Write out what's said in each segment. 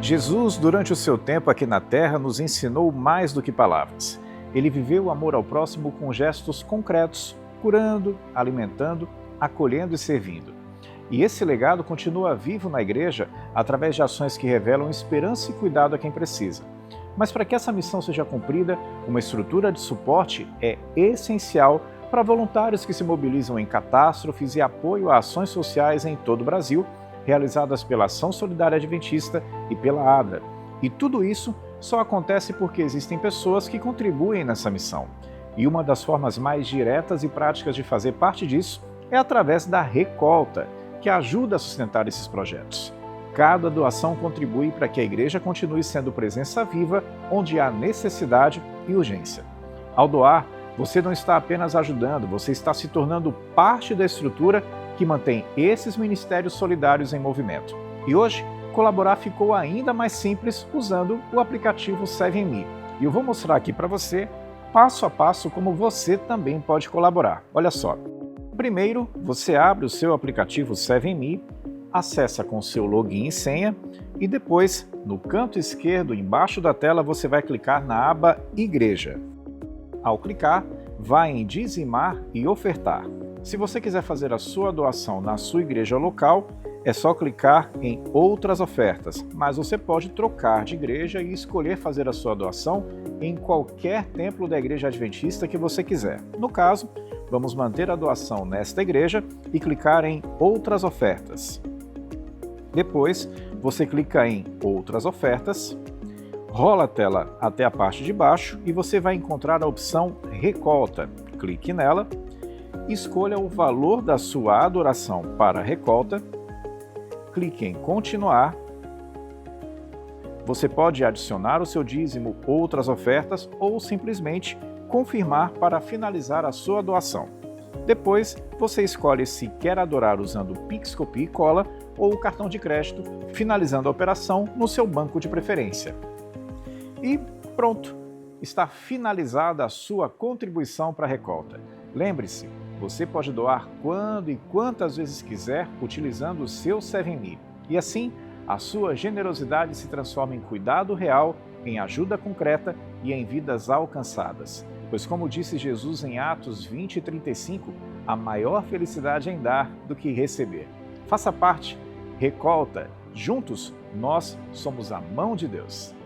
Jesus, durante o seu tempo aqui na Terra, nos ensinou mais do que palavras. Ele viveu o amor ao próximo com gestos concretos, curando, alimentando, acolhendo e servindo. E esse legado continua vivo na Igreja através de ações que revelam esperança e cuidado a quem precisa. Mas para que essa missão seja cumprida, uma estrutura de suporte é essencial para voluntários que se mobilizam em catástrofes e apoio a ações sociais em todo o Brasil, realizadas pela Ação Solidária Adventista e pela ADRA. E tudo isso só acontece porque existem pessoas que contribuem nessa missão. E uma das formas mais diretas e práticas de fazer parte disso é através da recolta, que ajuda a sustentar esses projetos. Cada doação contribui para que a Igreja continue sendo presença viva onde há necessidade e urgência. Ao doar, você não está apenas ajudando, você está se tornando parte da estrutura que mantém esses ministérios solidários em movimento. E hoje, colaborar ficou ainda mais simples usando o aplicativo 7Me. E eu vou mostrar aqui para você, passo a passo, como você também pode colaborar. Olha só. Primeiro, você abre o seu aplicativo 7Me, acessa com seu login e senha e depois, no canto esquerdo embaixo da tela, você vai clicar na aba Igreja. Ao clicar, vá em Dizimar e Ofertar. Se você quiser fazer a sua doação na sua igreja local, é só clicar em Outras Ofertas, mas você pode trocar de igreja e escolher fazer a sua doação em qualquer templo da Igreja Adventista que você quiser. No caso, vamos manter a doação nesta igreja e clicar em Outras Ofertas. Depois, você clica em Outras Ofertas, rola a tela até a parte de baixo e você vai encontrar a opção Recolta. Clique nela, escolha o valor da sua adoração para a recolta, clique em Continuar. Você pode adicionar o seu dízimo, outras ofertas ou simplesmente confirmar para finalizar a sua doação. Depois, você escolhe se quer adorar usando Pix, Copia e Cola ou o cartão de crédito, finalizando a operação no seu banco de preferência. E pronto! Está finalizada a sua contribuição para a recolta. Lembre-se, você pode doar quando e quantas vezes quiser utilizando o seu 7Me. E assim, a sua generosidade se transforma em cuidado real, em ajuda concreta e em vidas alcançadas. Pois como disse Jesus em Atos 20:35, a maior felicidade é em dar do que receber. Faça parte, recolta. Juntos, nós somos a mão de Deus.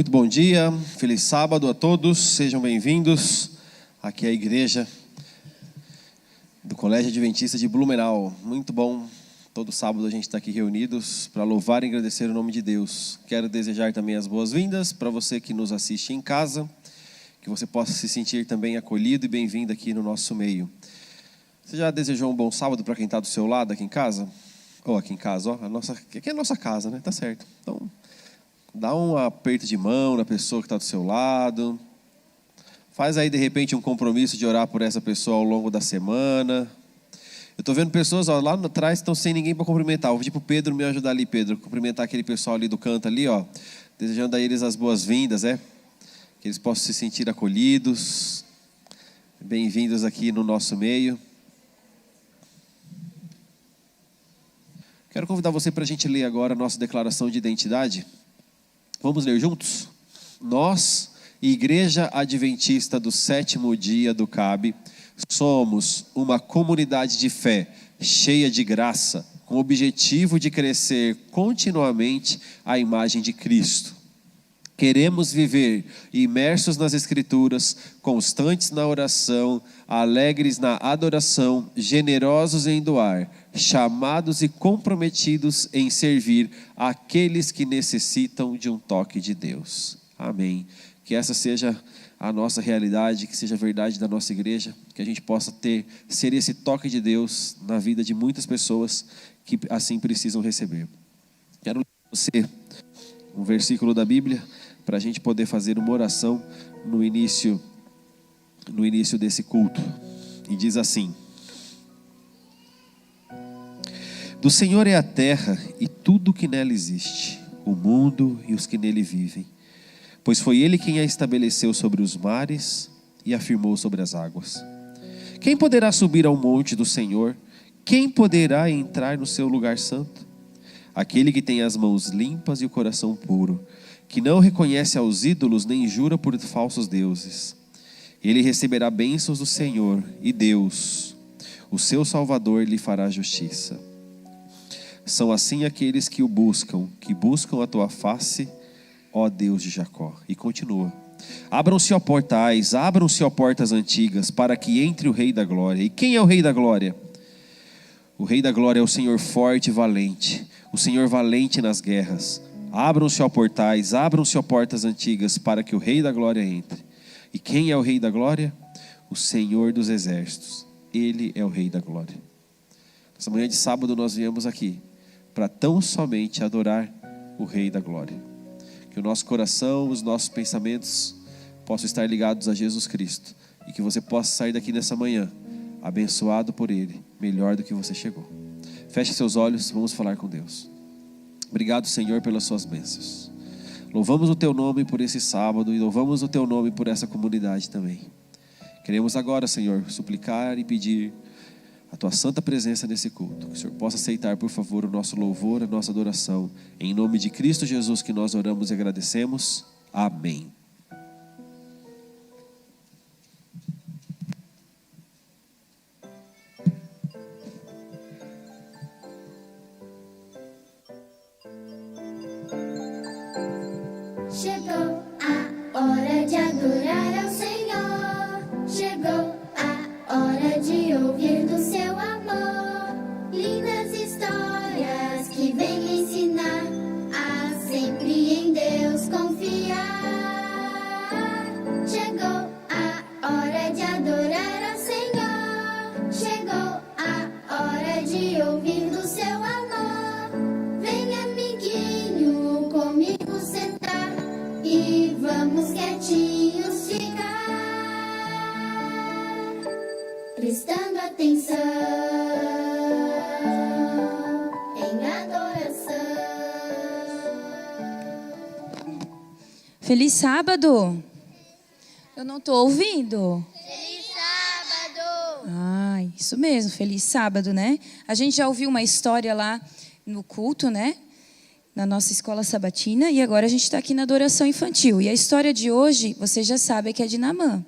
Muito bom dia, feliz sábado a todos, sejam bem-vindos. Aqui é a igreja do Colégio Adventista de Blumenau. Muito bom, todo sábado a gente está aqui reunidos para louvar e agradecer o nome de Deus. Quero desejar também as boas-vindas para você que nos assiste em casa, que você possa se sentir também acolhido e bem-vindo aqui no nosso meio. Você já desejou um bom sábado para quem está do seu lado aqui em casa? Ou aqui em casa, ó, aqui é a nossa casa, né? Tá certo. Então, dá um aperto de mão na pessoa que está do seu lado. Faz aí, de repente, um compromisso de orar por essa pessoa ao longo da semana. Eu estou vendo pessoas lá atrás que estão sem ninguém para cumprimentar. Vou pedir para o Pedro me ajudar ali, Pedro. Cumprimentar aquele pessoal ali do canto ali, ó. Desejando a eles as boas-vindas, que eles possam se sentir acolhidos. Bem-vindos aqui no nosso meio. Quero convidar você para a gente ler agora a nossa declaração de identidade. Vamos ler juntos? Nós, Igreja Adventista do Sétimo Dia do CAB, somos uma comunidade de fé cheia de graça, com o objetivo de crescer continuamente à imagem de Cristo. Queremos viver imersos nas Escrituras, constantes na oração, alegres na adoração, generosos em doar, chamados e comprometidos em servir aqueles que necessitam de um toque de Deus. Amém. Que essa seja a nossa realidade, que seja a verdade da nossa igreja, que a gente possa ser esse toque de Deus na vida de muitas pessoas que assim precisam receber. Quero ler para você um versículo da Bíblia, para a gente poder fazer uma oração no início desse culto. E diz assim: do Senhor é a terra e tudo que nela existe, o mundo e os que nele vivem. Pois foi Ele quem a estabeleceu sobre os mares e a firmou sobre as águas. Quem poderá subir ao monte do Senhor? Quem poderá entrar no seu lugar santo? Aquele que tem as mãos limpas e o coração puro, que não reconhece aos ídolos nem jura por falsos deuses. Ele receberá bênçãos do Senhor, e Deus, o seu Salvador, lhe fará justiça. São assim aqueles que o buscam, que buscam a tua face, ó Deus de Jacó. E continua: abram-se, ó portais, abram-se, ó portas antigas, para que entre o Rei da Glória. E quem é o Rei da Glória? O Rei da Glória é o Senhor forte e valente, o Senhor valente nas guerras. Abram-se, ó portais, abram-se, ó portas antigas, para que o Rei da Glória entre. E quem é o Rei da Glória? O Senhor dos Exércitos. Ele é o Rei da Glória. Nessa manhã de sábado nós viemos aqui para tão somente adorar o Rei da Glória. Que o nosso coração, os nossos pensamentos possam estar ligados a Jesus Cristo. E que você possa sair daqui nessa manhã abençoado por Ele, melhor do que você chegou. Feche seus olhos, vamos falar com Deus. Obrigado, Senhor, pelas suas bênçãos. Louvamos o teu nome por esse sábado e louvamos o teu nome por essa comunidade também. Queremos agora, Senhor, suplicar e pedir a tua santa presença nesse culto. Que o Senhor possa aceitar, por favor, o nosso louvor, a nossa adoração. Em nome de Cristo Jesus que nós oramos e agradecemos. Amém. Chegou a hora de adorar ao Senhor. Chegou a hora de ouvir do seu amor. Lindas histórias que vêm ensinar a sempre em Deus confiar. Chegou a hora de adorar ao Senhor. Chegou a hora de ouvir do seu amor. Vem, amiguinho, comigo sentar. E vamos quietinhos ficar, prestando atenção em adoração. Feliz sábado! Eu não estou ouvindo. Feliz sábado! Ah, isso mesmo, feliz sábado, né? A gente já ouviu uma história lá no culto, né? Na nossa escola sabatina, e agora a gente está aqui na adoração infantil. E a história de hoje, você já sabe que é de Naamã.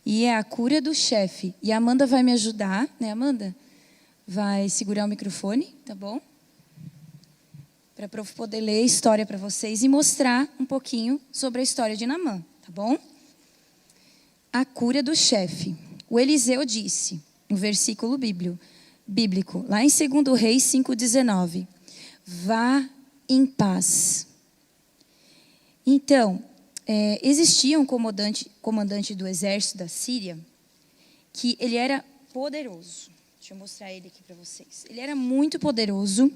E é a cura do chefe. E a Amanda vai me ajudar, né, Amanda? Vai segurar o microfone, tá bom? para poder ler a história para vocês e mostrar um pouquinho sobre a história de Naamã, tá bom? A cura do chefe. O Eliseu disse, no versículo bíblico, lá em 2 Reis 5,19, vá em paz. Então, existia um comandante do exército da Síria, que ele era poderoso. Deixa eu mostrar ele aqui para vocês. Ele era muito poderoso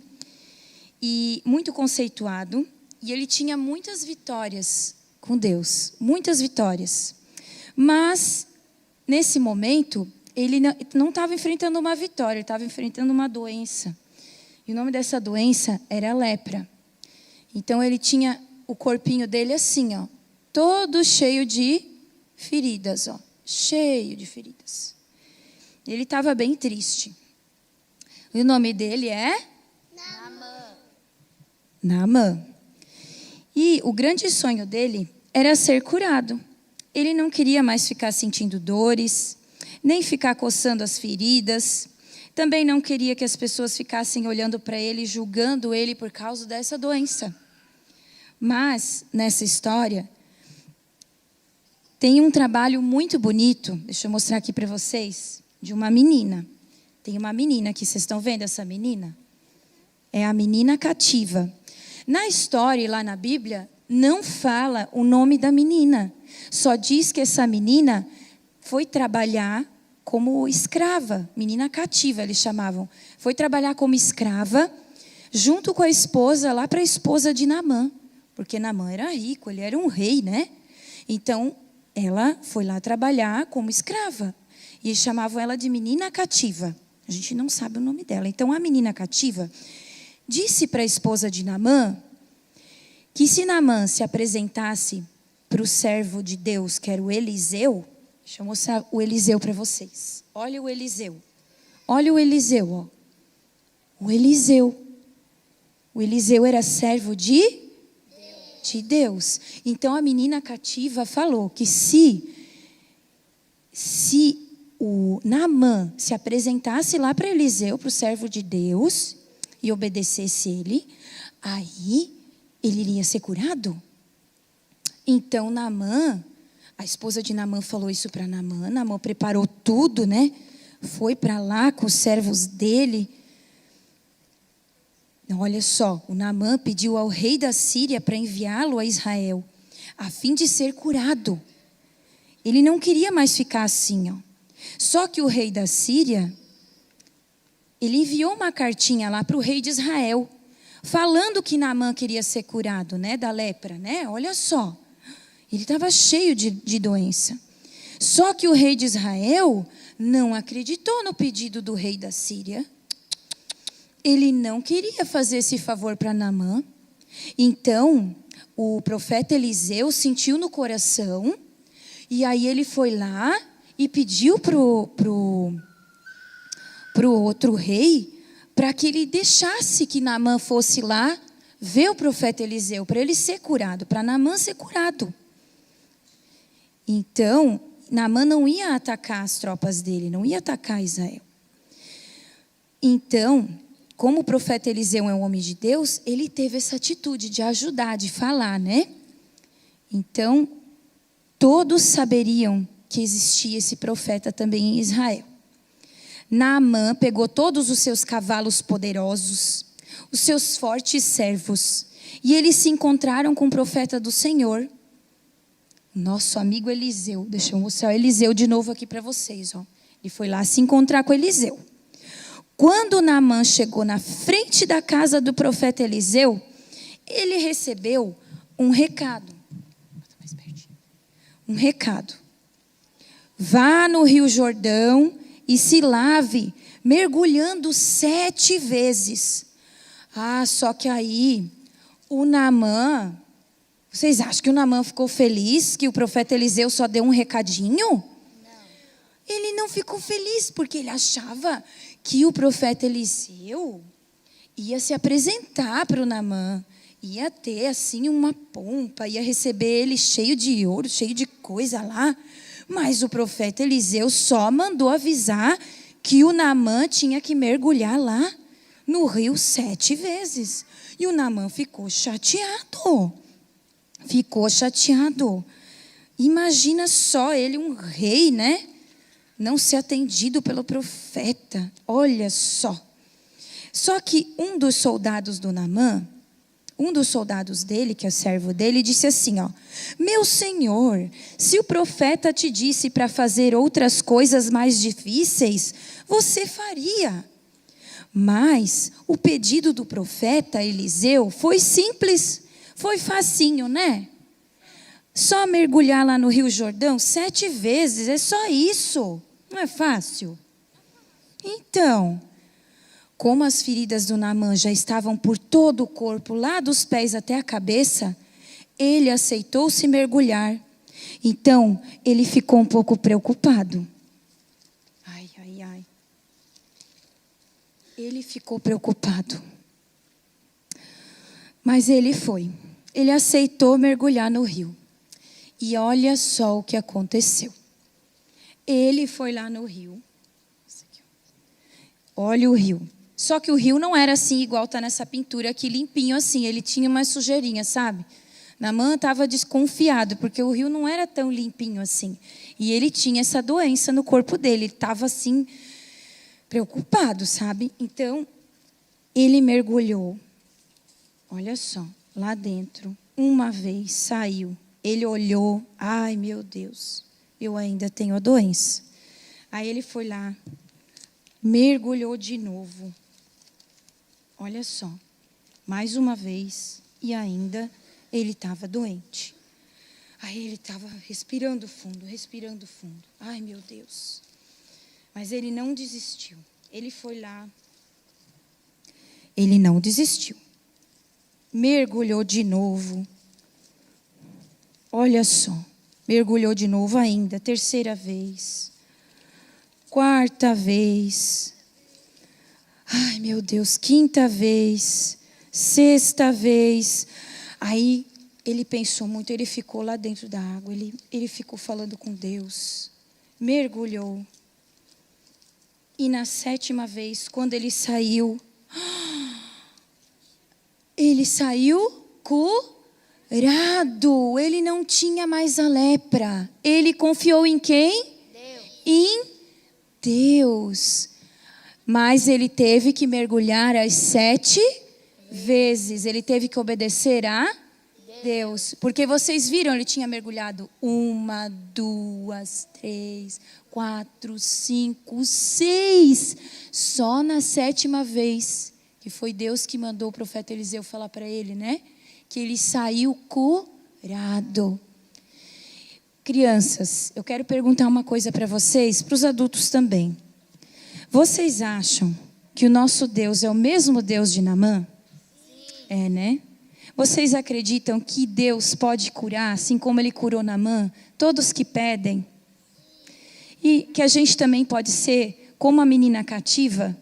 e muito conceituado, e ele tinha muitas vitórias com Deus, muitas vitórias. Mas, nesse momento, ele não estava enfrentando uma vitória, ele estava enfrentando uma doença. E o nome dessa doença era lepra. Então, ele tinha o corpinho dele assim, ó, todo cheio de feridas, ó, cheio de feridas. Ele estava bem triste. E o nome dele é? Naamã. E o grande sonho dele era ser curado. Ele não queria mais ficar sentindo dores, nem ficar coçando as feridas. Também não queria que as pessoas ficassem olhando para ele, julgando ele por causa dessa doença. Mas, nessa história, tem um trabalho muito bonito, deixa eu mostrar aqui para vocês, de uma menina. Tem uma menina aqui, vocês estão vendo essa menina? É a menina cativa. Na história, lá na Bíblia, não fala o nome da menina. Só diz que essa menina foi trabalhar como escrava, menina cativa, eles chamavam. Foi trabalhar como escrava, junto com a esposa, lá para a esposa de Naamã. Porque Naamã era rico, ele era um rei, né? Então, ela foi lá trabalhar como escrava. E eles chamavam ela de menina cativa. A gente não sabe o nome dela. Então, a menina cativa disse para a esposa de Naamã que se Naamã se apresentasse para o servo de Deus, que era o Eliseu, deixa eu mostrar o Eliseu para vocês. Olha o Eliseu. Olha o Eliseu, ó. O Eliseu. O Eliseu era servo de Deus. Então a menina cativa falou que se o Naamã se apresentasse lá para Eliseu, para o servo de Deus, e obedecesse ele, aí ele iria ser curado. Então Naamã, a esposa de Naamã falou isso para Naamã. Naamã preparou tudo, né? Foi para lá com os servos dele. Olha só, o Naamã pediu ao rei da Síria para enviá-lo a Israel, a fim de ser curado. Ele não queria mais ficar assim, ó. Só que o rei da Síria, ele enviou uma cartinha lá para o rei de Israel, falando que Naamã queria ser curado, né, da lepra, né? Olha só, ele estava cheio de doença. Só que o rei de Israel não acreditou no pedido do rei da Síria. Ele não queria fazer esse favor para Naamã. Então, o profeta Eliseu sentiu no coração, e aí ele foi lá e pediu pro outro rei para que ele deixasse que Naamã fosse lá ver o profeta Eliseu, para ele ser curado, para Naamã ser curado. Então, Naamã não ia atacar as tropas dele, não ia atacar Israel. Então, como o profeta Eliseu é um homem de Deus, ele teve essa atitude de ajudar, de falar, né? Então, todos saberiam que existia esse profeta também em Israel. Naamã pegou todos os seus cavalos poderosos, os seus fortes servos, e eles se encontraram com o profeta do Senhor, nosso amigo Eliseu. Deixa eu mostrar o Eliseu de novo aqui para vocês, ó. Ele foi lá se encontrar com Eliseu. Quando Naamã chegou na frente da casa do profeta Eliseu, ele recebeu um recado. Um recado. Vá no Rio Jordão e se lave, mergulhando 7 vezes. Ah, só que aí, o Naamã, vocês acham que o Naamã ficou feliz que o profeta Eliseu só deu um recadinho? Não. Ele não ficou feliz, porque ele achava que o profeta Eliseu ia se apresentar para o Naamã, ia ter assim uma pompa, ia receber ele cheio de ouro, cheio de coisa lá. Mas o profeta Eliseu só mandou avisar que o Naamã tinha que mergulhar lá no rio 7 vezes. E o Naamã ficou chateado. Ficou chateado. Imagina só ele, um rei, né? Não ser atendido pelo profeta. Olha só. Só que um dos soldados do Naamã, um dos soldados dele, que é o servo dele, disse assim, ó: meu senhor, se o profeta te disse para fazer outras coisas mais difíceis, você faria. Mas o pedido do profeta Eliseu foi simples, foi facinho, né? Só mergulhar lá no Rio Jordão 7 vezes, é só isso. Não é fácil? Então, como as feridas do Naamã já estavam por todo o corpo, lá dos pés até a cabeça, ele aceitou se mergulhar. Então, ele ficou um pouco preocupado. Ai, ai, ai. Ele ficou preocupado. Mas ele foi. Ele aceitou mergulhar no rio. E olha só o que aconteceu. Ele foi lá no rio. Olha o rio. Só que o rio não era assim, igual está nessa pintura aqui, limpinho assim. Ele tinha uma sujeirinha, sabe? Naamã estava desconfiado, porque o rio não era tão limpinho assim. E ele tinha essa doença no corpo dele. Ele estava assim, preocupado, sabe? Então, ele mergulhou. Olha só, lá dentro. Uma vez saiu. Ele olhou. Ai, meu Deus, eu ainda tenho a doença. Aí ele foi lá. Mergulhou de novo. Olha só, mais uma vez, e ainda ele estava doente. Aí ele estava respirando fundo, respirando fundo. Ai, meu Deus. Mas ele não desistiu. Ele foi lá. Ele não desistiu. Mergulhou de novo. Olha só, mergulhou de novo ainda, 3ª vez. 4ª vez. Ai, meu Deus, 5ª vez. 6ª vez. Aí ele pensou muito, ele ficou lá dentro da água, ele ficou falando com Deus. Mergulhou. E na 7ª vez, quando ele saiu curado. Ele não tinha mais a lepra. Ele confiou em quem? Deus. Em Deus. Mas ele teve que mergulhar as 7 vezes. Ele teve que obedecer a Deus. Porque vocês viram, ele tinha mergulhado 1, 2, 3, 4, 5, 6. Só na 7ª vez, que foi Deus que mandou o profeta Eliseu falar para ele, né? Que ele saiu curado. Crianças, eu quero perguntar uma coisa para vocês, para os adultos também. Vocês acham que o nosso Deus é o mesmo Deus de Naamã? É, né? Vocês acreditam que Deus pode curar, assim como Ele curou Naamã, todos que pedem? E que a gente também pode ser como a menina cativa,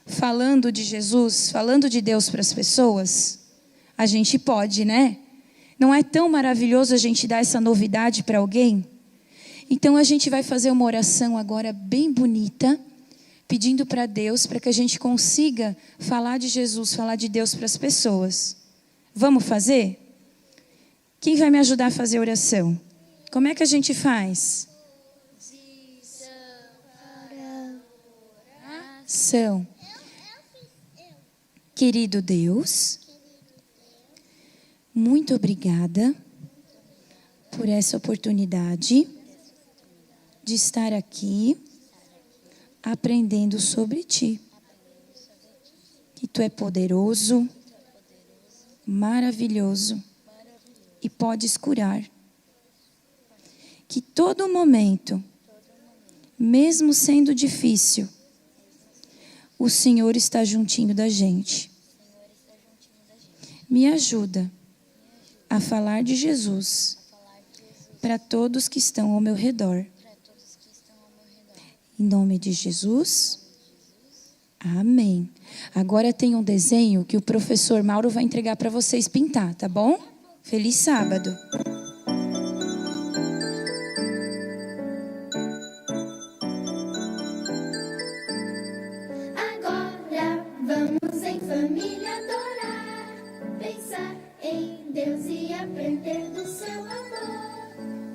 falando de Jesus, falando de Deus para as pessoas? A gente pode, né? Não é tão maravilhoso a gente dar essa novidade para alguém? Então a gente vai fazer uma oração agora bem bonita, pedindo para Deus, para que a gente consiga falar de Jesus, falar de Deus para as pessoas. Vamos fazer? Quem vai me ajudar a fazer a oração? Como é que a gente faz? Oração. Querido Deus, muito obrigada por essa oportunidade de estar aqui aprendendo sobre Ti. Que Tu é poderoso, maravilhoso e podes curar. Que todo momento, mesmo sendo difícil, o Senhor está juntinho da gente. Me ajuda a falar de Jesus para todos que estão ao meu redor. Em nome de Jesus. Amém. Agora tem um desenho que o professor Mauro vai entregar para vocês pintar, tá bom? Feliz sábado. Agora vamos em família adorar Deus e aprender do seu amor.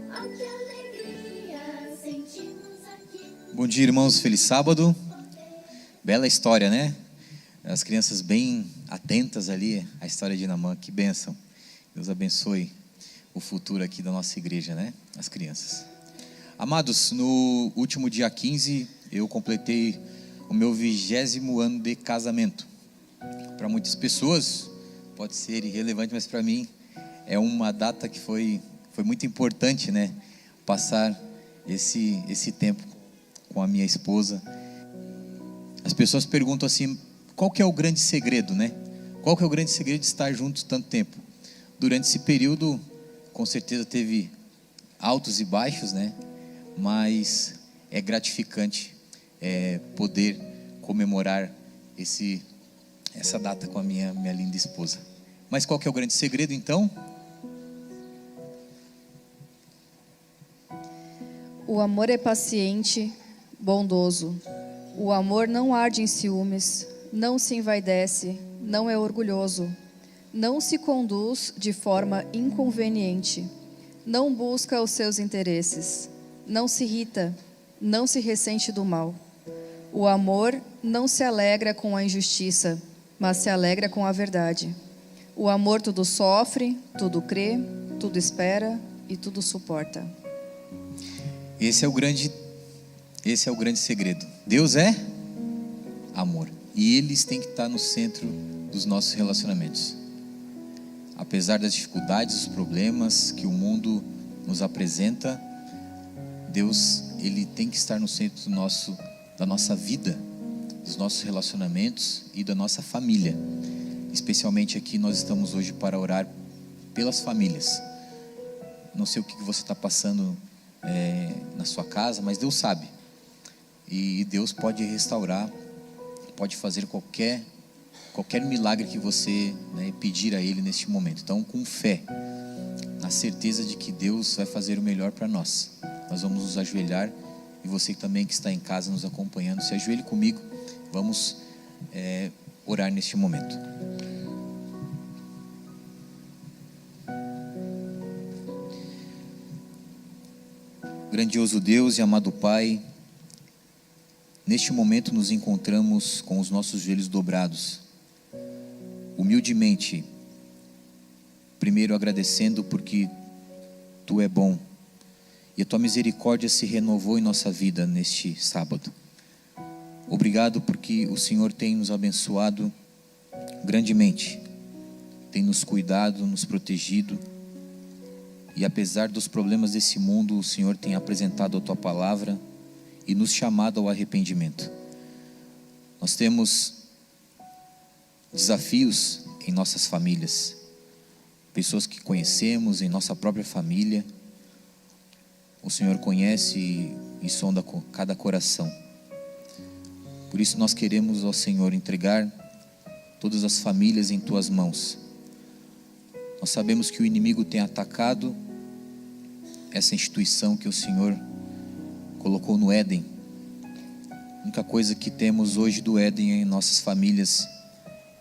Oh, que alegria sentimos aqui. Bom dia, irmãos. Feliz sábado. Bela história, né? As crianças bem atentas ali à história de Naamã. Que bênção. Deus abençoe o futuro aqui da nossa igreja, né? As crianças. Amados, no último dia 15, eu completei o meu 20º ano de casamento. Para muitas pessoas pode ser irrelevante, mas para mim é uma data que foi muito importante, né? Passar esse tempo com a minha esposa. As pessoas perguntam assim, qual que é o grande segredo, né? Qual que é o grande segredo de estar juntos tanto tempo? Durante esse período, com certeza teve altos e baixos, né? Mas é gratificante poder comemorar essa data com a minha linda esposa. Mas qual que é o grande segredo, então? O amor é paciente, bondoso. O amor não arde em ciúmes, não se envaidece, não é orgulhoso, não se conduz de forma inconveniente, não busca os seus interesses, não se irrita, não se ressente do mal. O amor não se alegra com a injustiça, mas se alegra com a verdade. O amor tudo sofre, tudo crê, tudo espera e tudo suporta. Esse é o grande segredo. Deus é amor. E eles têm que estar no centro dos nossos relacionamentos. Apesar das dificuldades, dos problemas que o mundo nos apresenta, Deus, Ele tem que estar no centro da nossa vida, dos nossos relacionamentos e da nossa família. Especialmente aqui nós estamos hoje para orar pelas famílias. Não sei o que você está passando na sua casa, mas Deus sabe. E Deus pode restaurar, pode fazer qualquer milagre que você pedir a Ele neste momento. Então, com fé, na certeza de que Deus vai fazer o melhor para nós. Nós vamos nos ajoelhar, e você também que está em casa nos acompanhando, se ajoelhe comigo, vamos orar neste momento. Grandioso Deus e amado Pai, neste momento nos encontramos com os nossos joelhos dobrados, humildemente, primeiro agradecendo porque Tu é bom e a Tua misericórdia se renovou em nossa vida neste sábado. Obrigado porque o Senhor tem nos abençoado grandemente, tem nos cuidado, nos protegido, e apesar dos problemas desse mundo, o Senhor tem apresentado a Tua palavra e nos chamado ao arrependimento. Nós temos desafios em nossas famílias, pessoas que conhecemos em nossa própria família. O Senhor conhece e sonda cada coração. Por isso nós queremos, ó Senhor, entregar todas as famílias em Tuas mãos. Nós sabemos que o inimigo tem atacado essa instituição que o Senhor colocou no Éden. A única coisa que temos hoje do Éden é em nossas famílias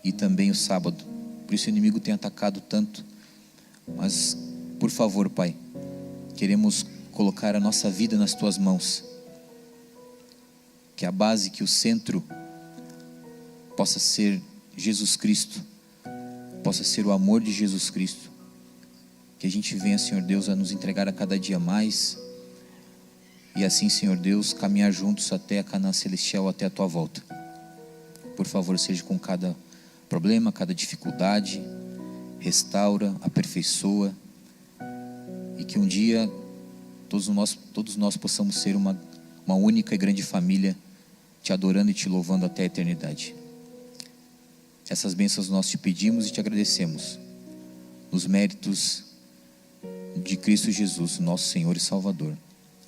e também o sábado. Por isso o inimigo tem atacado tanto. Mas, por favor, Pai, queremos colocar a nossa vida nas Tuas mãos. Que a base, que o centro possa ser Jesus Cristo, possa ser o amor de Jesus Cristo. Que a gente venha, Senhor Deus, a nos entregar a cada dia mais. E assim, Senhor Deus, caminhar juntos até a Canaã Celestial, até a Tua volta. Por favor, seja com cada problema, cada dificuldade, restaura, aperfeiçoa. E que um dia todos nós possamos ser uma única e grande família, Te adorando e Te louvando até a eternidade. Essas bênçãos nós Te pedimos e Te agradecemos, nos méritos de Cristo Jesus, nosso Senhor e Salvador.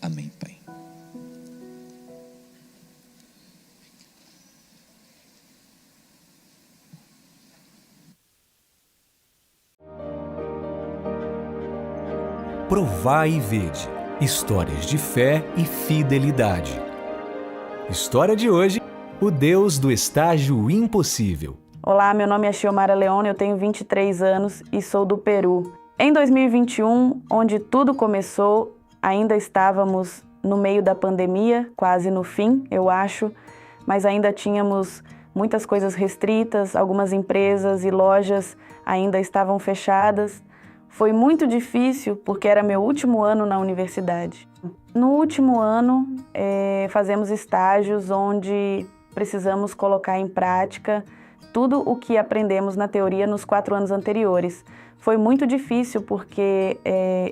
Amém, Pai. Provai e vede, histórias de fé e fidelidade. História de hoje, o Deus do estágio impossível. Olá, meu nome é Xiomara Leone, eu tenho 23 anos e sou do Peru. Em 2021, onde tudo começou, ainda estávamos no meio da pandemia, quase no fim, eu acho, mas ainda tínhamos muitas coisas restritas, algumas empresas e lojas ainda estavam fechadas. Foi muito difícil porque era meu último ano na universidade. No último ano, fazemos estágios onde precisamos colocar em prática tudo o que aprendemos na teoria nos 4 anos anteriores. Foi muito difícil porque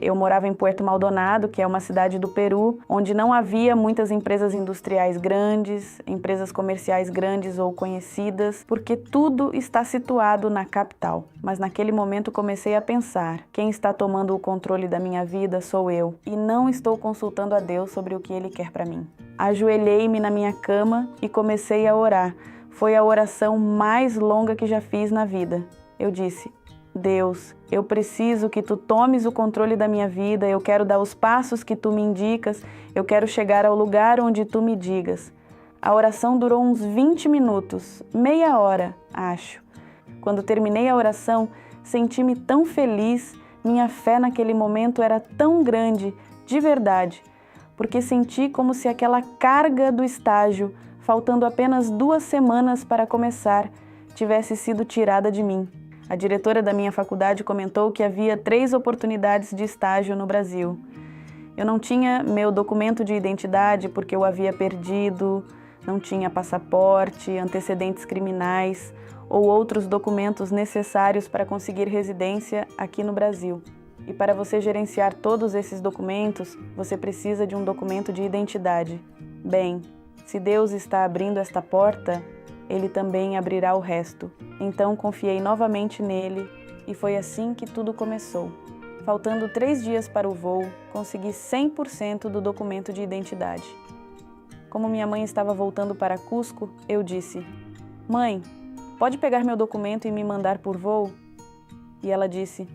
eu morava em Puerto Maldonado, que é uma cidade do Peru, onde não havia muitas empresas industriais grandes, empresas comerciais grandes ou conhecidas, porque tudo está situado na capital. Mas naquele momento comecei a pensar, quem está tomando o controle da minha vida sou eu, e não estou consultando a Deus sobre o que Ele quer para mim. Ajoelhei-me na minha cama e comecei a orar. Foi a oração mais longa que já fiz na vida. Eu disse: Deus, eu preciso que Tu tomes o controle da minha vida, eu quero dar os passos que Tu me indicas, eu quero chegar ao lugar onde Tu me digas. A oração durou uns 20 minutos, meia hora, acho. Quando terminei a oração, senti-me tão feliz, minha fé naquele momento era tão grande, de verdade, porque senti como se aquela carga do estágio, faltando apenas 2 semanas para começar, tivesse sido tirada de mim. A diretora da minha faculdade comentou que havia 3 oportunidades de estágio no Brasil. Eu não tinha meu documento de identidade porque eu havia perdido, não tinha passaporte, antecedentes criminais ou outros documentos necessários para conseguir residência aqui no Brasil. E para você gerenciar todos esses documentos, você precisa de um documento de identidade. Bem, se Deus está abrindo esta porta, Ele também abrirá o resto. Então confiei novamente nele e foi assim que tudo começou. Faltando 3 dias para o voo, consegui 100% do documento de identidade. Como minha mãe estava voltando para Cusco, eu disse: Mãe, pode pegar meu documento e me mandar por voo? E ela disse: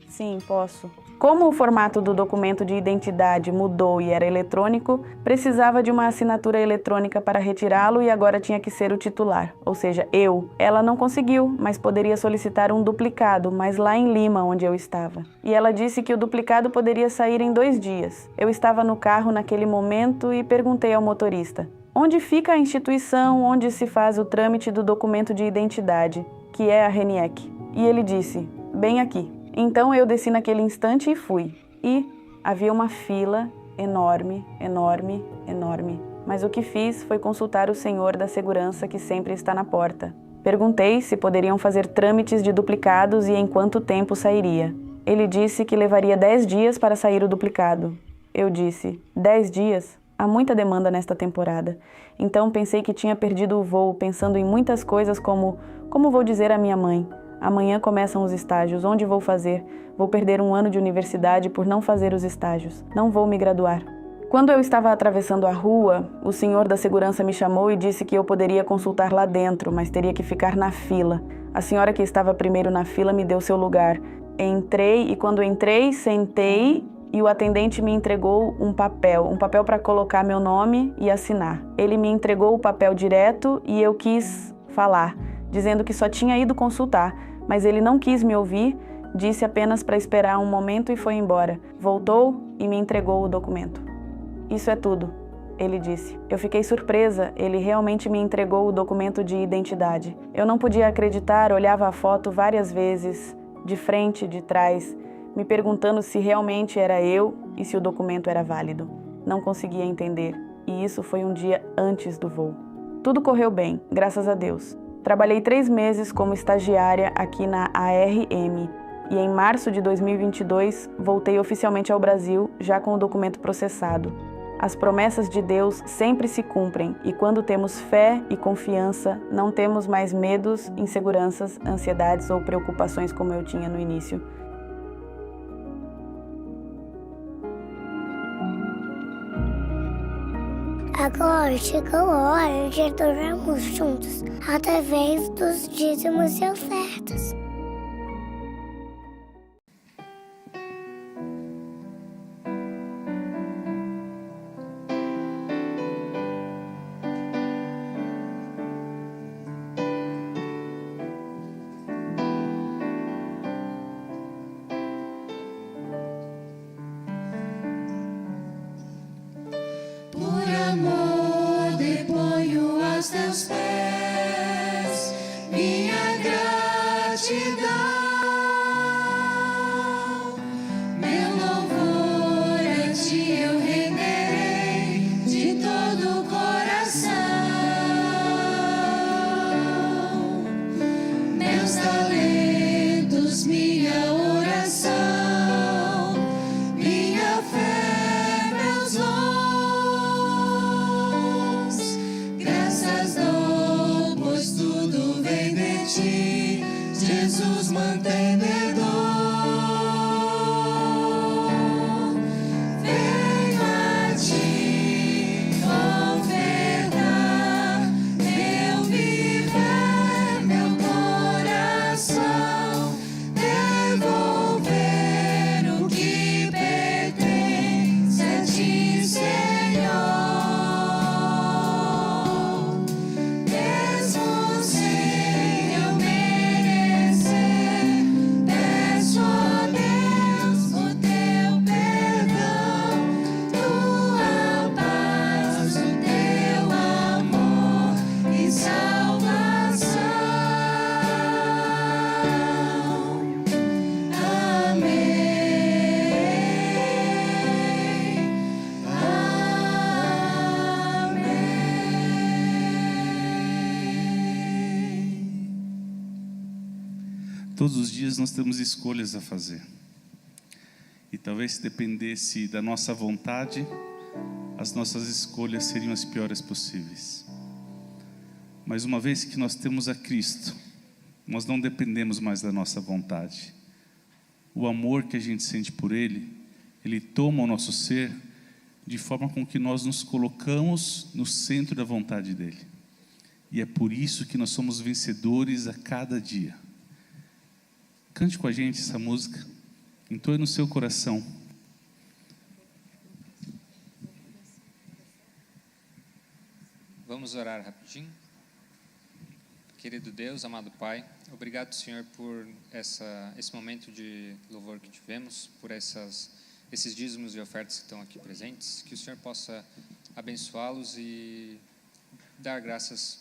Sim, posso. Como o formato do documento de identidade mudou e era eletrônico, precisava de uma assinatura eletrônica para retirá-lo e agora tinha que ser o titular, ou seja, eu. Ela não conseguiu, mas poderia solicitar um duplicado, mas lá em Lima, onde eu estava. E ela disse que o duplicado poderia sair em 2 dias. Eu estava no carro naquele momento e perguntei ao motorista: onde fica a instituição onde se faz o trâmite do documento de identidade, que é a RENIEC? E ele disse: bem aqui. Então eu desci naquele instante e fui. E havia uma fila enorme, enorme, enorme. Mas o que fiz foi consultar o senhor da segurança que sempre está na porta. Perguntei se poderiam fazer trâmites de duplicados e em quanto tempo sairia. Ele disse que levaria 10 dias para sair o duplicado. Eu disse: 10 dias? Há muita demanda nesta temporada. Então pensei que tinha perdido o voo, pensando em muitas coisas como vou dizer à minha mãe? Amanhã começam os estágios, onde vou fazer? Vou perder 1 ano de universidade por não fazer os estágios. Não vou me graduar. Quando eu estava atravessando a rua, o senhor da segurança me chamou e disse que eu poderia consultar lá dentro, mas teria que ficar na fila. A senhora que estava primeiro na fila me deu seu lugar. Entrei e quando entrei, sentei e o atendente me entregou um papel para colocar meu nome e assinar. Ele me entregou o papel direto e eu quis falar, dizendo que só tinha ido consultar, mas ele não quis me ouvir, disse apenas para esperar um momento e foi embora. Voltou e me entregou o documento. Isso é tudo, ele disse. Eu fiquei surpresa, ele realmente me entregou o documento de identidade. Eu não podia acreditar, olhava a foto várias vezes, de frente, de trás, me perguntando se realmente era eu e se o documento era válido. Não conseguia entender, e isso foi um dia antes do voo. Tudo correu bem, graças a Deus. Trabalhei 3 meses como estagiária aqui na ARM e em março de 2022 voltei oficialmente ao Brasil já com o documento processado. As promessas de Deus sempre se cumprem e quando temos fé e confiança, não temos mais medos, inseguranças, ansiedades ou preocupações como eu tinha no início. Agora chegou a hora de adorarmos juntos, através dos dízimos e ofertas. minha gratidão. Meu louvor a ti eu renderei de todo o coração. Meus talentos, minha oração, minha fé, meus dons, graças dou, pois tudo vem de ti, Jesus mantenedor. Venho a ti ofertar meu viver, meu coração, devolver o que pertence a ti, Senhor. Mesmo sem eu merecer, peço a Deus o teu perdão, tua paz, o teu amor e salvação. Todos os dias nós temos escolhas a fazer. E talvez se dependesse da nossa vontade, as nossas escolhas seriam as piores possíveis. Mas uma vez que nós temos a Cristo, nós não dependemos mais da nossa vontade. O amor que a gente sente por Ele, Ele toma o nosso ser de forma com que nós nos colocamos no centro da vontade dEle. E é por isso que nós somos vencedores a cada dia. Cante com a gente essa música, entoe no seu coração. Vamos orar rapidinho. Querido Deus, amado Pai, obrigado, Senhor, por esse momento de louvor que tivemos, por esses dízimos e ofertas que estão aqui presentes, que o Senhor possa abençoá-los e dar graças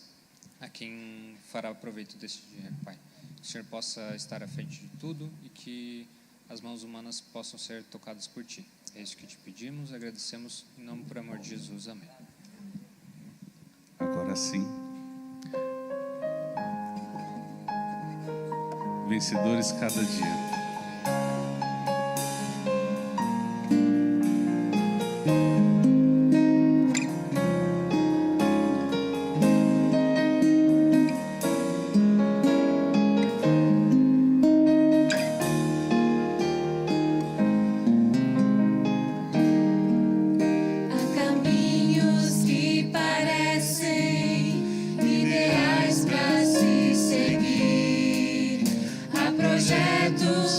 a quem fará proveito deste dinheiro, Pai. Que o Senhor possa estar à frente de tudo e que as mãos humanas possam ser tocadas por Ti. É isso que te pedimos, agradecemos, em nome por amor de Jesus. Amém. Agora sim. Vencedores cada dia. Há caminhos que parecem ideais para se seguir, há projetos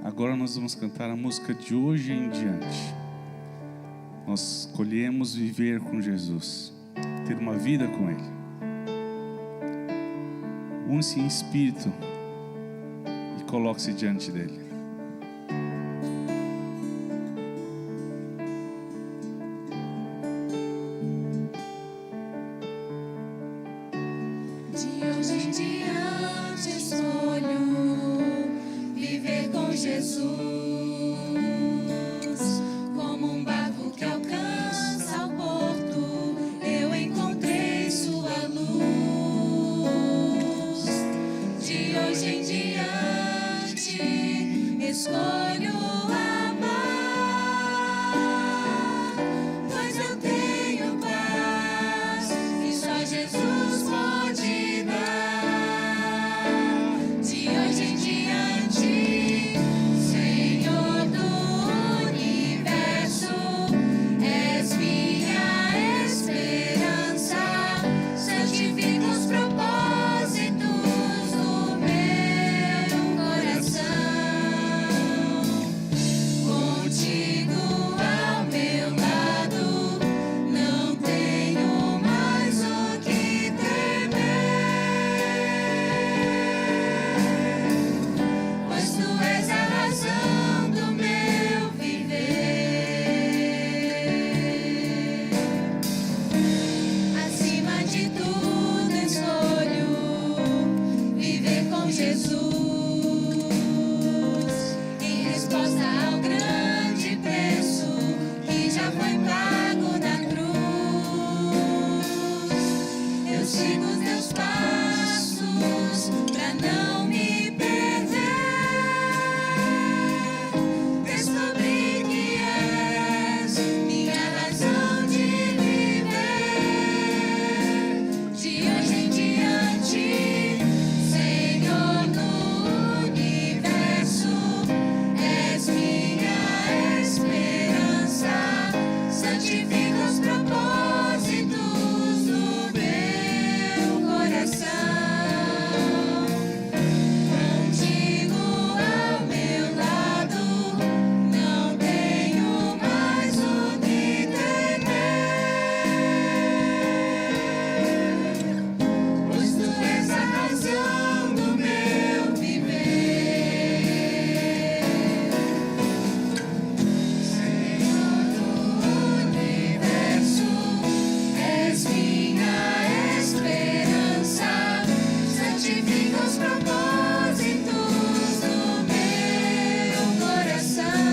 Agora nós vamos cantar a música de hoje em diante. Nós escolhemos viver com Jesus, ter uma vida com Ele. Une-se em espírito e coloque-se diante dEle. De hoje em diante escolho viver com Jesus, como um barco que alcança o porto, eu encontrei sua luz. De hoje em diante escolho amar, pois eu tenho paz e só Jesus pode dar. De hoje em diante, Senhor do universo, és minha esperança, santifica os propósitos do meu coração. Contigo ao meu lado, não tenho mais o que temer, pois tu és a razão do meu viver. Acima de tudo escolho viver com Jesus, em resposta ao grande preço que já foi pago na cruz. Eu sigo os teus passos pra não me perder. Descobri que és minha razão de viver. De hoje em diante, Senhor do universo, és minha esperança, santifica os propósitos do meu coração. Contigo ao meu lado, não tenho mais o que temer, pois tu és a razão do meu viver. Senhor do universo, és minha esperança, santifica os propósitos do meu coração.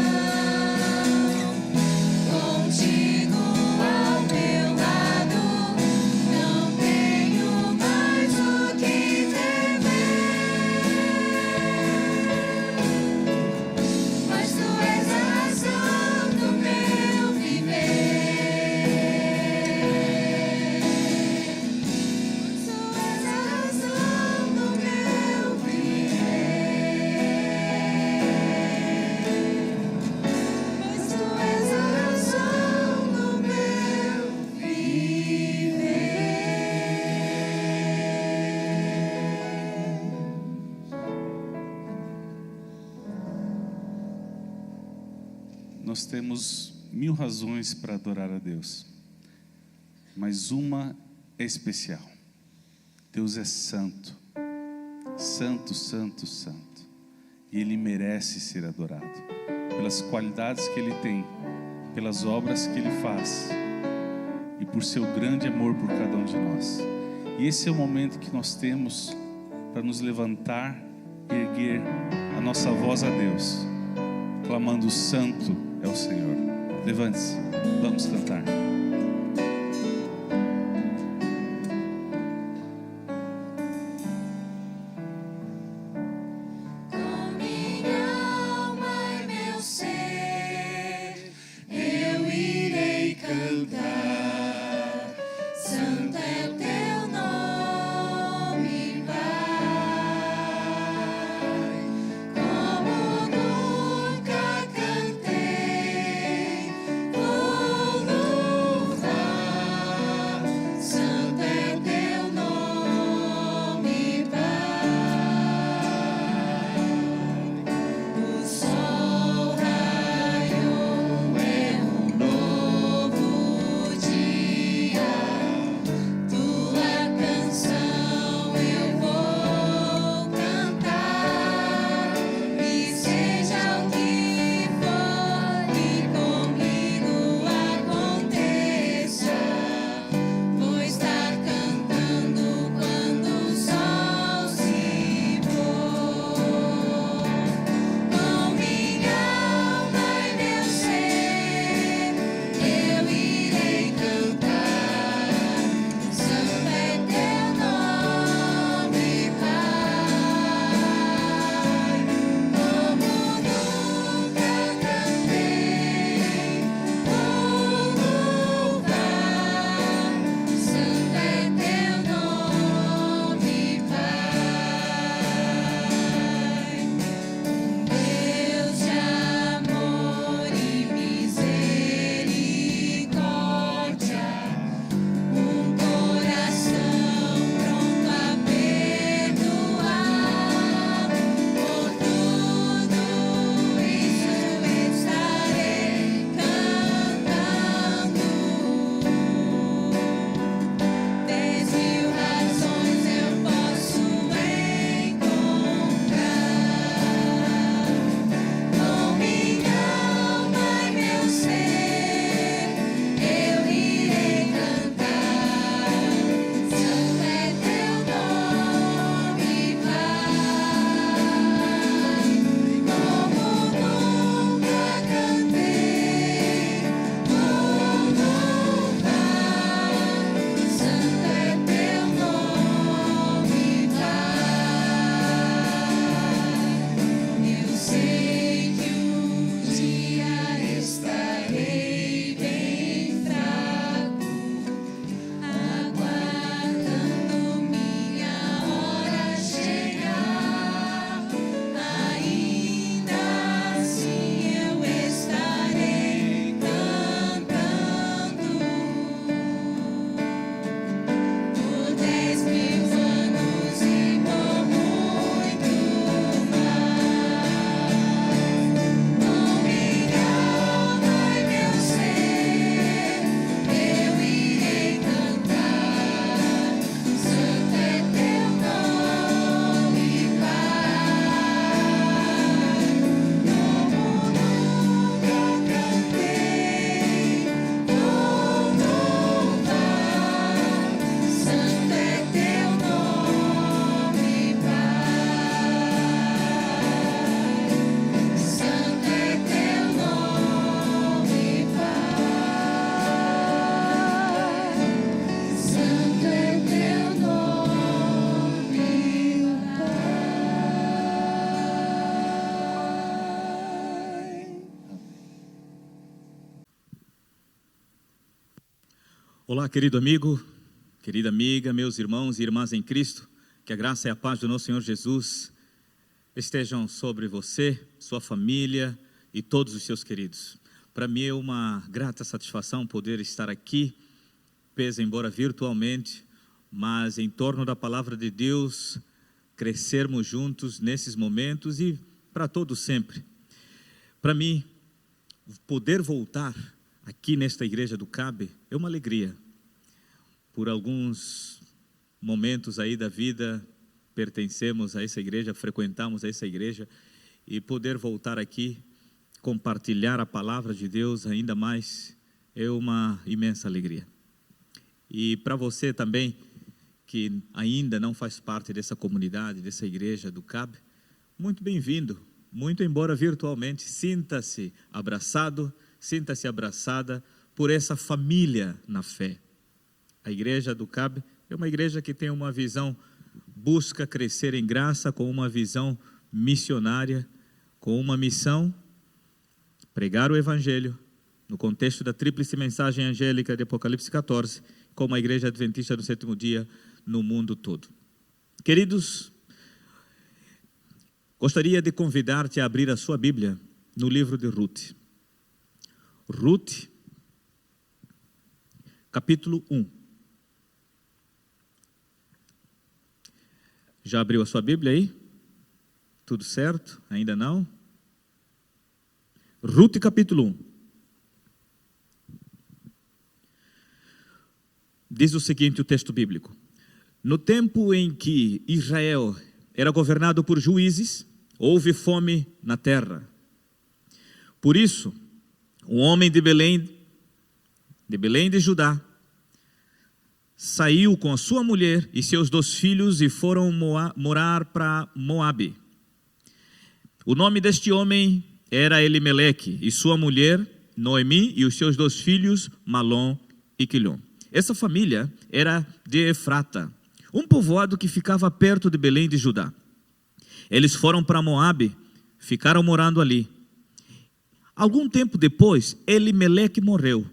Contigo ao meu lado, não tenho mais o que temer, mas tu és a razão do meu viver. Tu és a razão do meu viver. Pois tu és a razão do meu viver. Nós temos 1000 razões para adorar a Deus, mas uma é especial. Deus é santo, santo, santo, santo, e Ele merece ser adorado pelas qualidades que Ele tem, pelas obras que Ele faz e por seu grande amor por cada um de nós. E esse é o momento que nós temos para nos levantar e erguer a nossa voz a Deus, clamando: Santo é o Senhor. Levante-se, vamos cantar. Com minha alma e meu ser, eu irei cantar. Santo é o teu nome, Pai. Como nunca cantei, vou Olá, querido amigo, querida amiga, meus irmãos e irmãs em Cristo, que a graça e a paz do nosso Senhor Jesus estejam sobre você, sua família e todos os seus queridos. Para mim é uma grata satisfação poder estar aqui, pese embora virtualmente, mas em torno da palavra de Deus, crescermos juntos nesses momentos e para todos sempre. Para mim, poder voltar aqui nesta igreja do CAB é uma alegria. Por alguns momentos aí da vida, pertencemos a essa igreja, frequentamos essa igreja, e poder voltar aqui, compartilhar a palavra de Deus ainda mais, é uma imensa alegria. E para você também, que ainda não faz parte dessa comunidade, dessa igreja do CAB, muito bem-vindo, muito embora virtualmente, sinta-se abraçado, sinta-se abraçada por essa família na fé. A igreja do CAB é uma igreja que tem uma visão, busca crescer em graça com uma visão missionária, com uma missão, pregar o Evangelho, no contexto da tríplice mensagem angélica de Apocalipse 14, como a igreja adventista do sétimo dia no mundo todo. Queridos, gostaria de convidar-te a abrir a sua Bíblia no livro de Ruth. Ruth, capítulo 1. Já abriu a sua Bíblia aí? Tudo certo? Ainda não? Ruth, capítulo 1. Diz o seguinte o texto bíblico: no tempo em que Israel era governado por juízes, houve fome na terra. Por isso, um homem de Belém de Judá, saiu com a sua mulher e seus 2 filhos e foram morar para Moabe. O nome deste homem era Elimeleque, e sua mulher Noemi e os seus 2 filhos Malom e Quilom. Essa família era de Efrata, um povoado que ficava perto de Belém de Judá. Eles foram para Moabe, ficaram morando ali. Algum tempo depois, Elimeleque morreu,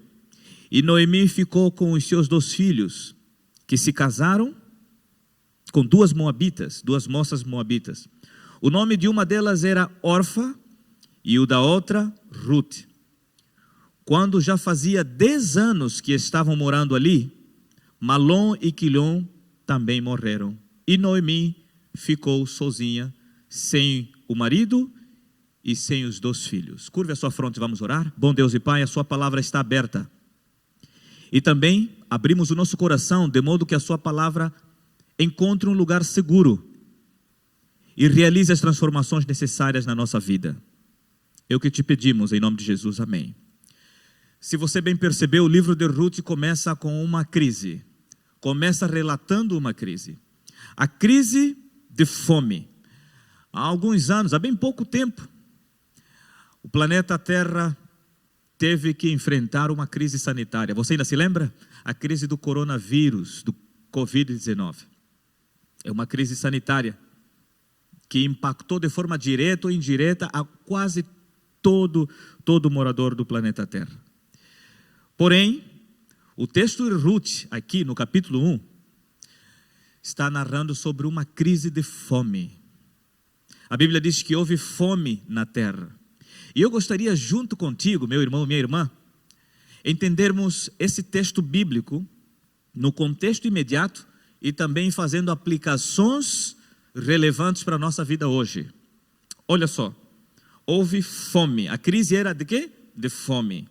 e Noemi ficou com os seus 2 filhos, que se casaram com 2 moças moabitas. O nome de uma delas era Orfa, e o da outra, Ruth. Quando já fazia 10 anos que estavam morando ali, Malom e Quilom também morreram, e Noemi ficou sozinha, sem o marido e sem os 2 filhos. Curve a sua fronte e vamos orar. Bom Deus e Pai, a sua palavra está aberta. E também abrimos o nosso coração, de modo que a sua palavra encontre um lugar seguro e realize as transformações necessárias na nossa vida. É o que te pedimos, em nome de Jesus, amém. Se você bem percebeu, o livro de Ruth começa com uma crise. Começa relatando uma crise. A crise de fome. Há alguns anos, há bem pouco tempo, o planeta Terra teve que enfrentar uma crise sanitária. Você ainda se lembra? A crise do coronavírus, do Covid-19. É uma crise sanitária que impactou de forma direta ou indireta a quase todo morador do planeta Terra. Porém, o texto de Ruth, aqui no capítulo 1, está narrando sobre uma crise de fome. A Bíblia diz que houve fome na terra. E eu gostaria, junto contigo, meu irmão, minha irmã, entendermos esse texto bíblico no contexto imediato e também fazendo aplicações relevantes para a nossa vida hoje. Olha só, houve fome. A crise era de quê? De fome.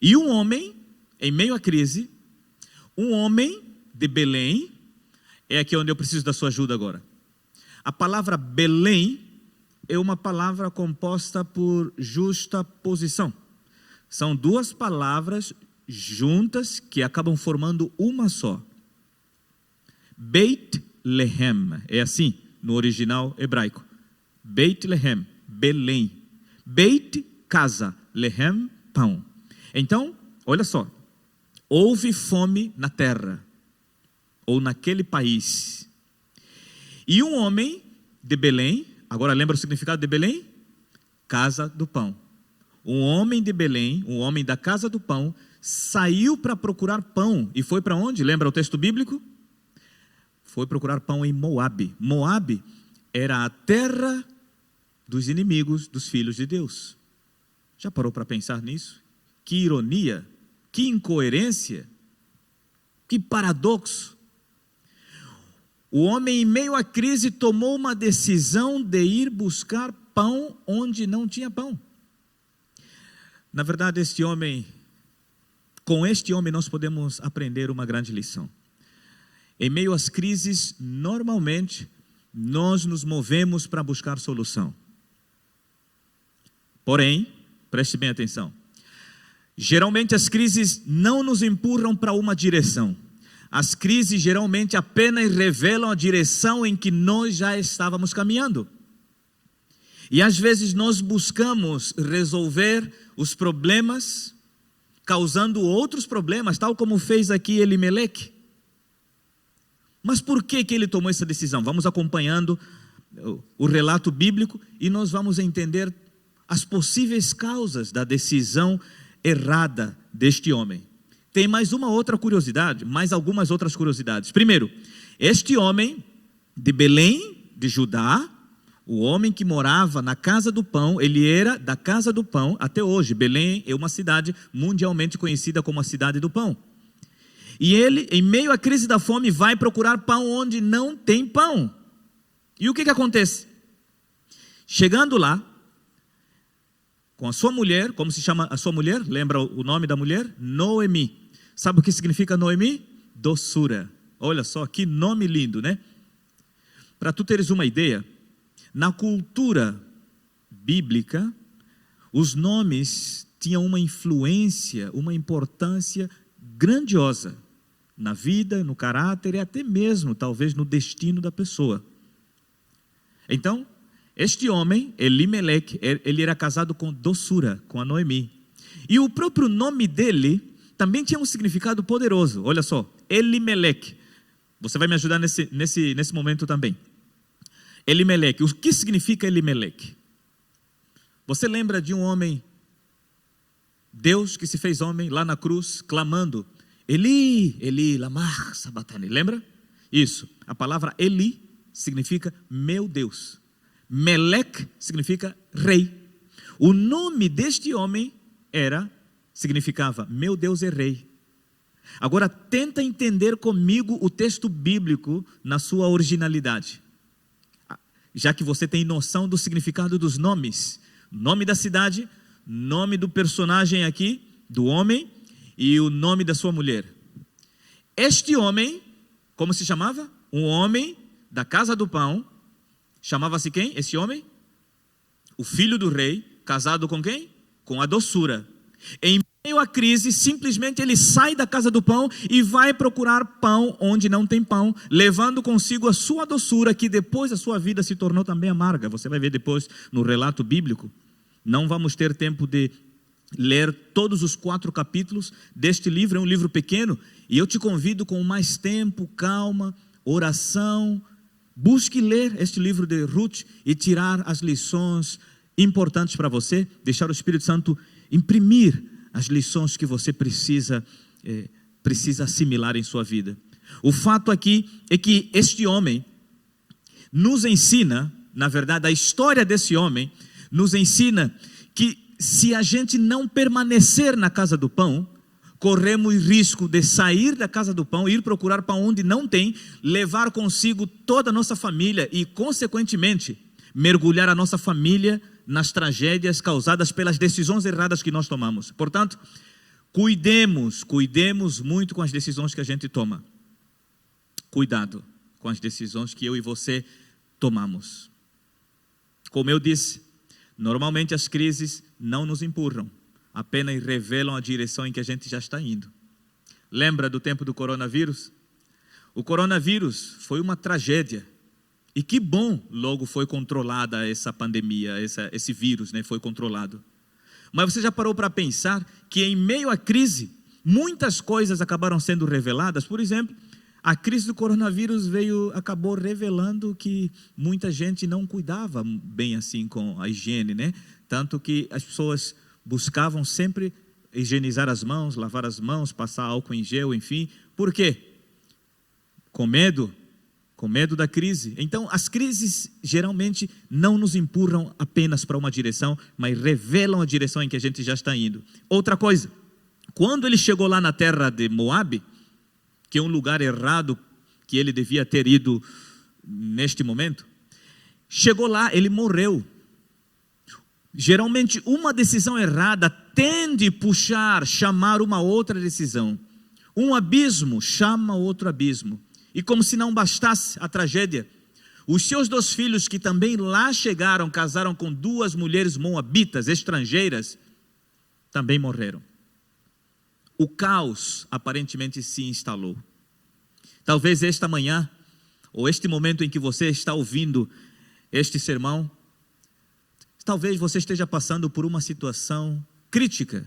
E um homem, em meio à crise, um homem de Belém, é aqui onde eu preciso da sua ajuda agora. A palavra Belém é uma palavra composta por justaposição. São 2 palavras juntas que acabam formando uma só. Beit Lehem, é assim no original hebraico. Beit Lehem, Belém. Beit, casa, Lehem, pão. Então, olha só, houve fome na terra, ou naquele país. E um homem de Belém, agora lembra o significado de Belém? Casa do pão. Um homem de Belém, um homem da casa do pão, saiu para procurar pão. E foi para onde? Lembra o texto bíblico? Foi procurar pão em Moabe. Moabe era a terra dos inimigos dos filhos de Deus. Já parou para pensar nisso? Que ironia, que incoerência, que paradoxo. O homem, em meio à crise, tomou uma decisão de ir buscar pão onde não tinha pão. Na verdade, com este homem nós podemos aprender uma grande lição. Em meio às crises, normalmente, nós nos movemos para buscar solução. Porém, preste bem atenção, geralmente as crises não nos empurram para uma direção. As crises geralmente apenas revelam a direção em que nós já estávamos caminhando. E às vezes nós buscamos resolver os problemas, causando outros problemas, tal como fez aqui Elimeleque. Mas por que ele tomou essa decisão? Vamos acompanhando o relato bíblico e nós vamos entender as possíveis causas da decisão errada deste homem. Tem mais algumas outras curiosidades. Primeiro, este homem de Belém, de Judá, o homem que morava na casa do pão, ele era da casa do pão até hoje. Belém é uma cidade mundialmente conhecida como a cidade do pão. E ele, em meio à crise da fome, vai procurar pão onde não tem pão. E o que acontece? Chegando lá, com a sua mulher, como se chama a sua mulher? Lembra o nome da mulher? Noemi. Sabe o que significa Noemi? Doçura. Olha só, que nome lindo, né? Para tu teres uma ideia, na cultura bíblica, os nomes tinham uma influência, uma importância grandiosa na vida, no caráter e até mesmo, talvez, no destino da pessoa. Então, este homem, Elimeleque, ele era casado com Doçura, com a Noemi. E o próprio nome dele também tinha um significado poderoso. Olha só, Elimeleque. Você vai me ajudar nesse momento também. Elimeleque, o que significa Elimeleque? Você lembra de um homem, Deus que se fez homem lá na cruz, clamando, Eli, Eli, lama sabachthani, lembra? Isso, a palavra Eli significa meu Deus. Meleque significa rei. O nome deste homem significava meu Deus é rei. Agora tenta entender comigo o texto bíblico na sua originalidade. Já que você tem noção do significado dos nomes. Nome da cidade, nome do personagem aqui, do homem, e o nome da sua mulher. Este homem, como se chamava? Um homem da casa do pão. Chamava-se quem? Esse homem? O filho do rei, casado com quem? Com a Doçura. Em meio à crise, simplesmente ele sai da casa do pão e vai procurar pão onde não tem pão, levando consigo a sua doçura, que depois a sua vida se tornou também amarga. Você vai ver depois no relato bíblico. Não vamos ter tempo de ler todos os 4 capítulos deste livro, é um livro pequeno, e eu te convido com mais tempo, calma, oração, busque ler este livro de Ruth e tirar as lições importantes para você, deixar o Espírito Santo imprimir as lições que você precisa assimilar em sua vida. O fato aqui é que este homem nos ensina, na verdade a história desse homem nos ensina que se a gente não permanecer na casa do pão, corremos risco de sair da casa do pão, ir procurar pão onde não tem, levar consigo toda a nossa família e, consequentemente, mergulhar a nossa família nas tragédias causadas pelas decisões erradas que nós tomamos. Portanto, cuidemos muito com as decisões que a gente toma. Cuidado com as decisões que eu e você tomamos. Como eu disse, normalmente as crises não nos empurram, apenas revelam a direção em que a gente já está indo. Lembra do tempo do coronavírus? O coronavírus foi uma tragédia. E que bom logo foi controlada essa pandemia, esse vírus, né, foi controlado. Mas você já parou para pensar que em meio à crise, muitas coisas acabaram sendo reveladas? Por exemplo, a crise do coronavírus acabou revelando que muita gente não cuidava bem assim com a higiene, né? Tanto que as pessoas buscavam sempre higienizar as mãos, lavar as mãos, passar álcool em gel, enfim. Por quê? Com medo da crise. Então, as crises geralmente não nos empurram apenas para uma direção, mas revelam a direção em que a gente já está indo. Outra coisa, quando ele chegou lá na terra de Moabe, que é um lugar errado que ele devia ter ido neste momento, chegou lá, ele morreu. Geralmente, uma decisão errada tende a chamar uma outra decisão. Um abismo chama outro abismo. E como se não bastasse a tragédia, os seus 2 filhos que também lá chegaram, casaram com 2 mulheres moabitas, estrangeiras, também morreram. O caos aparentemente se instalou. Talvez esta manhã, ou este momento em que você está ouvindo este sermão, talvez você esteja passando por uma situação crítica.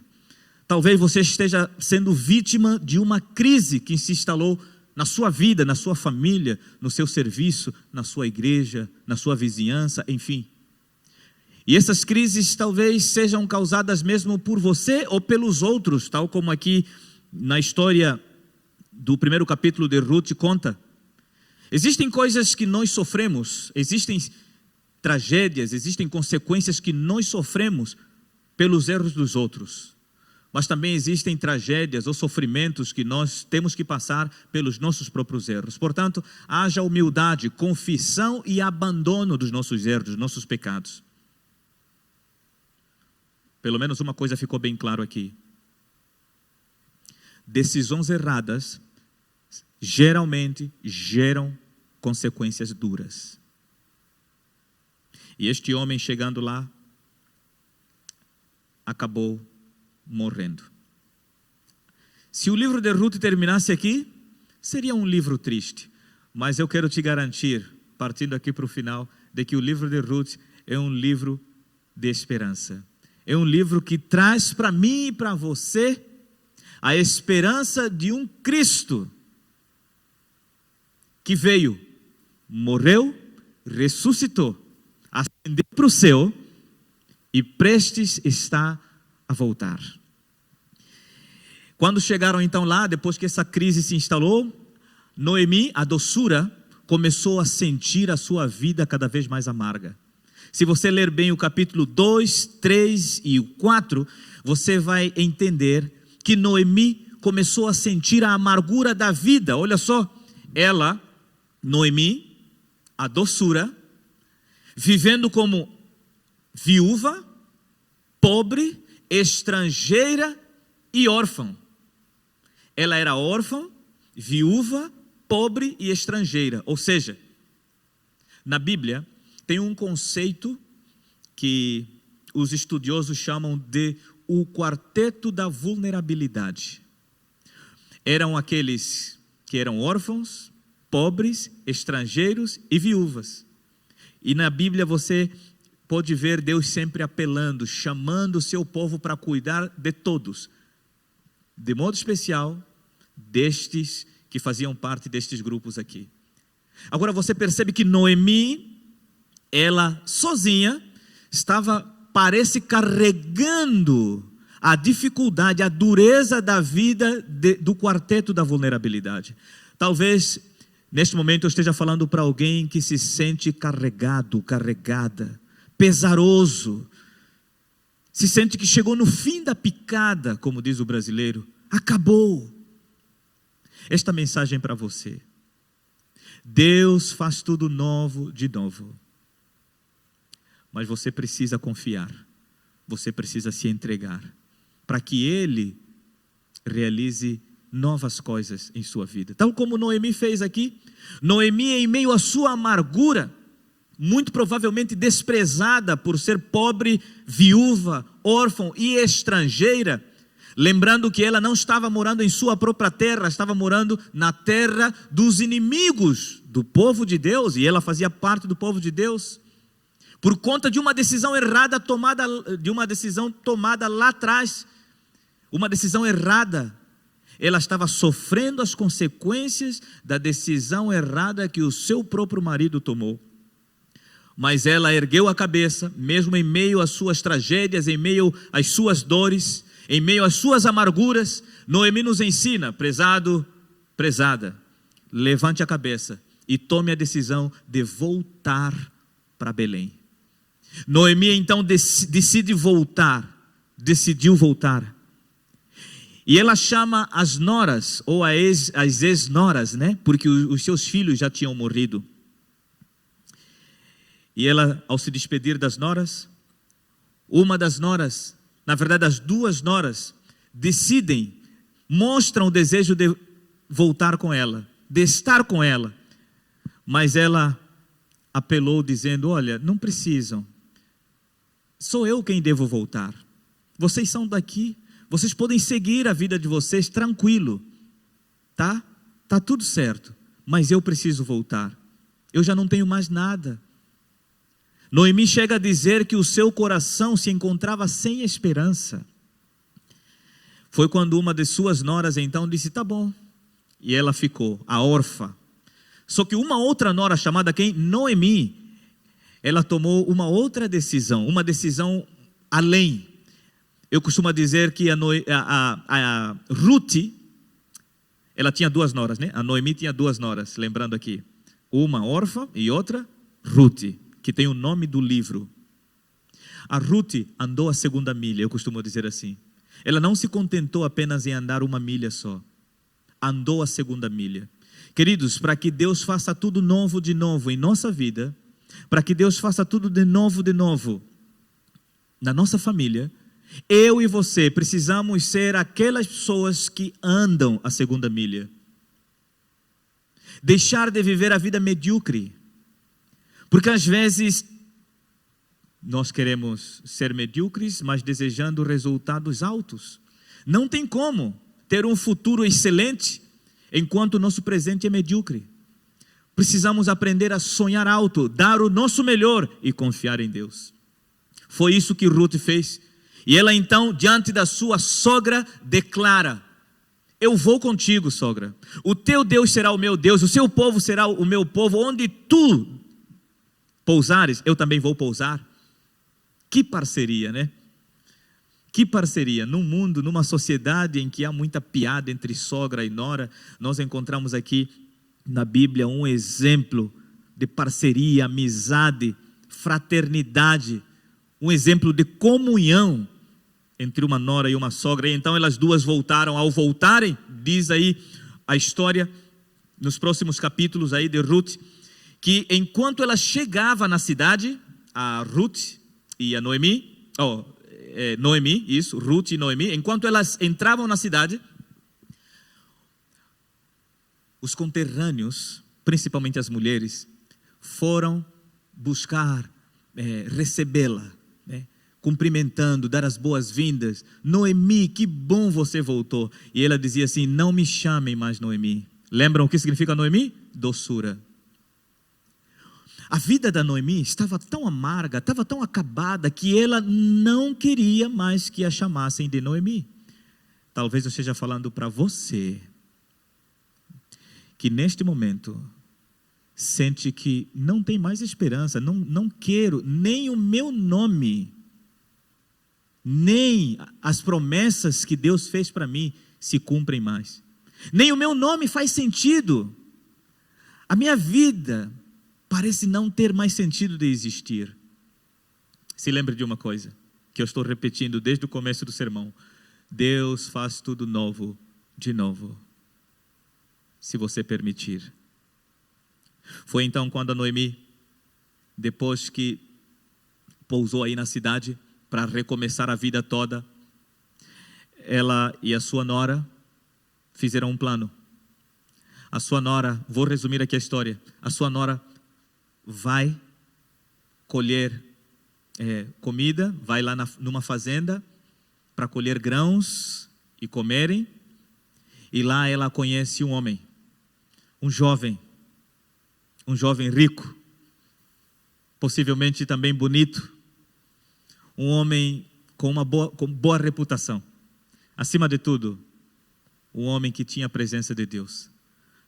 Talvez você esteja sendo vítima de uma crise que se instalou na sua vida, na sua família, no seu serviço, na sua igreja, na sua vizinhança, enfim. E essas crises talvez sejam causadas mesmo por você ou pelos outros, tal como aqui na história do primeiro capítulo de Ruth conta. Existem coisas que nós sofremos, existem tragédias, existem consequências que nós sofremos pelos erros dos outros. Mas também existem tragédias ou sofrimentos que nós temos que passar pelos nossos próprios erros. Portanto, haja humildade, confissão e abandono dos nossos erros, dos nossos pecados. Pelo menos uma coisa ficou bem claro aqui. Decisões erradas geralmente geram consequências duras. E este homem chegando lá, acabou morrendo. Se o livro de Ruth terminasse aqui, seria um livro triste. Mas eu quero te garantir, partindo aqui para o final, de que o livro de Ruth é um livro de esperança. É um livro que traz para mim e para você a esperança de um Cristo que veio, morreu, ressuscitou, ascendeu para o céu e prestes está a voltar. Quando chegaram então lá, depois que essa crise se instalou, Noemi, a doçura, começou a sentir a sua vida cada vez mais amarga. Se você ler bem o capítulo 2, 3 e 4, você vai entender que Noemi começou a sentir a amargura da vida. Olha só, ela, Noemi, a doçura, vivendo como viúva, pobre, estrangeira e órfã. Ela era órfã, viúva, pobre e estrangeira. Ou seja, na Bíblia tem um conceito que os estudiosos chamam de o quarteto da vulnerabilidade. Eram aqueles que eram órfãos, pobres, estrangeiros e viúvas. E na Bíblia você pode ver Deus sempre apelando, chamando o seu povo para cuidar de todos. De modo especial, destes que faziam parte destes grupos aqui. Agora você percebe que Noemi, ela sozinha, parece carregando a dificuldade, a dureza da vida do quarteto da vulnerabilidade. Talvez neste momento eu esteja falando para alguém que se sente carregado, carregada, pesaroso, se sente que chegou no fim da picada, como diz o brasileiro, acabou. Esta mensagem é para você. Deus faz tudo novo de novo. Mas você precisa confiar, você precisa se entregar, para que Ele realize novas coisas em sua vida. Tal como Noemi fez aqui. Noemi, em meio à sua amargura, muito provavelmente desprezada por ser pobre, viúva, órfã e estrangeira, lembrando que ela não estava morando em sua própria terra, estava morando na terra dos inimigos do povo de Deus, e ela fazia parte do povo de Deus. Por conta de uma decisão errada tomada lá atrás, uma decisão errada, ela estava sofrendo as consequências da decisão errada que o seu próprio marido tomou. Mas ela ergueu a cabeça, mesmo em meio às suas tragédias, em meio às suas dores, Em meio às suas amarguras, Noemi nos ensina, prezado, prezada, levante a cabeça e tome a decisão de voltar para Belém. Noemi então decidiu voltar. E ela chama as noras, ou as ex-noras, né? Porque os seus filhos já tinham morrido. E ela, ao se despedir das noras, uma das noras, na verdade as duas noras, mostram o desejo de voltar com ela, de estar com ela. Mas ela apelou dizendo, olha, não precisam. Sou eu quem devo voltar. Vocês são daqui. Vocês podem seguir a vida de vocês tranquilo, tá? Tá tudo certo, mas eu preciso voltar. Eu já não tenho mais nada. Noemi chega a dizer que o seu coração se encontrava sem esperança. Foi quando uma de suas noras então disse, tá bom. E ela ficou, a órfã. Só que uma outra nora chamada quem? Noemi, ela tomou uma outra decisão, uma decisão além. Eu costumo dizer que a Ruth, ela tinha duas noras, né? A Noemi tinha duas noras, lembrando aqui. Uma órfã e outra Ruth, que tem o nome do livro. A Ruth andou a segunda milha, eu costumo dizer assim. Ela não se contentou apenas em andar uma milha só. Andou a segunda milha. Queridos, para que Deus faça tudo novo de novo em nossa vida, para que Deus faça tudo de novo na nossa família, eu e você precisamos ser aquelas pessoas que andam a segunda milha. Deixar de viver a vida medíocre. Porque às vezes nós queremos ser medíocres, mas desejando resultados altos. Não tem como ter um futuro excelente enquanto o nosso presente é medíocre. Precisamos aprender a sonhar alto, dar o nosso melhor e confiar em Deus. Foi isso que Ruth fez. E ela então, diante da sua sogra, declara, eu vou contigo, sogra. O teu Deus será o meu Deus, o seu povo será o meu povo. Onde tu pousares, eu também vou pousar. Que parceria, né? Que parceria. Num mundo, numa sociedade em que há muita piada entre sogra e nora, nós encontramos aqui na Bíblia um exemplo de parceria, amizade, fraternidade, um exemplo de comunhão entre uma nora e uma sogra. E então elas duas voltaram. Ao voltarem, diz aí a história, nos próximos capítulos aí de Ruth, que enquanto ela chegava na cidade, a Ruth e a Noemi, Ruth e Noemi, enquanto elas entravam na cidade, os conterrâneos, principalmente as mulheres, foram buscar recebê-la, cumprimentando, dar as boas-vindas. Noemi, que bom você voltou. E ela dizia assim, não me chamem mais Noemi. Lembram o que significa Noemi? Doçura. A vida da Noemi estava tão amarga, estava tão acabada, que ela não queria mais que a chamassem de Noemi. Talvez eu esteja falando para você, que neste momento sente que não tem mais esperança, não quero, nem o meu nome, nem as promessas que Deus fez para mim se cumprem mais. Nem o meu nome faz sentido. A minha vida parece não ter mais sentido de existir. Se lembre de uma coisa, que eu estou repetindo desde o começo do sermão. Deus faz tudo novo, de novo, se você permitir. Foi então quando a Noemi, depois que pousou aí na cidade, para recomeçar a vida toda, ela e a sua nora fizeram um plano. A sua nora, vou resumir aqui a história, a sua nora vai colher comida, vai lá numa fazenda para colher grãos e comerem, e lá ela conhece um homem, um jovem rico, possivelmente também bonito, um homem com boa reputação. Acima de tudo, um homem que tinha a presença de Deus.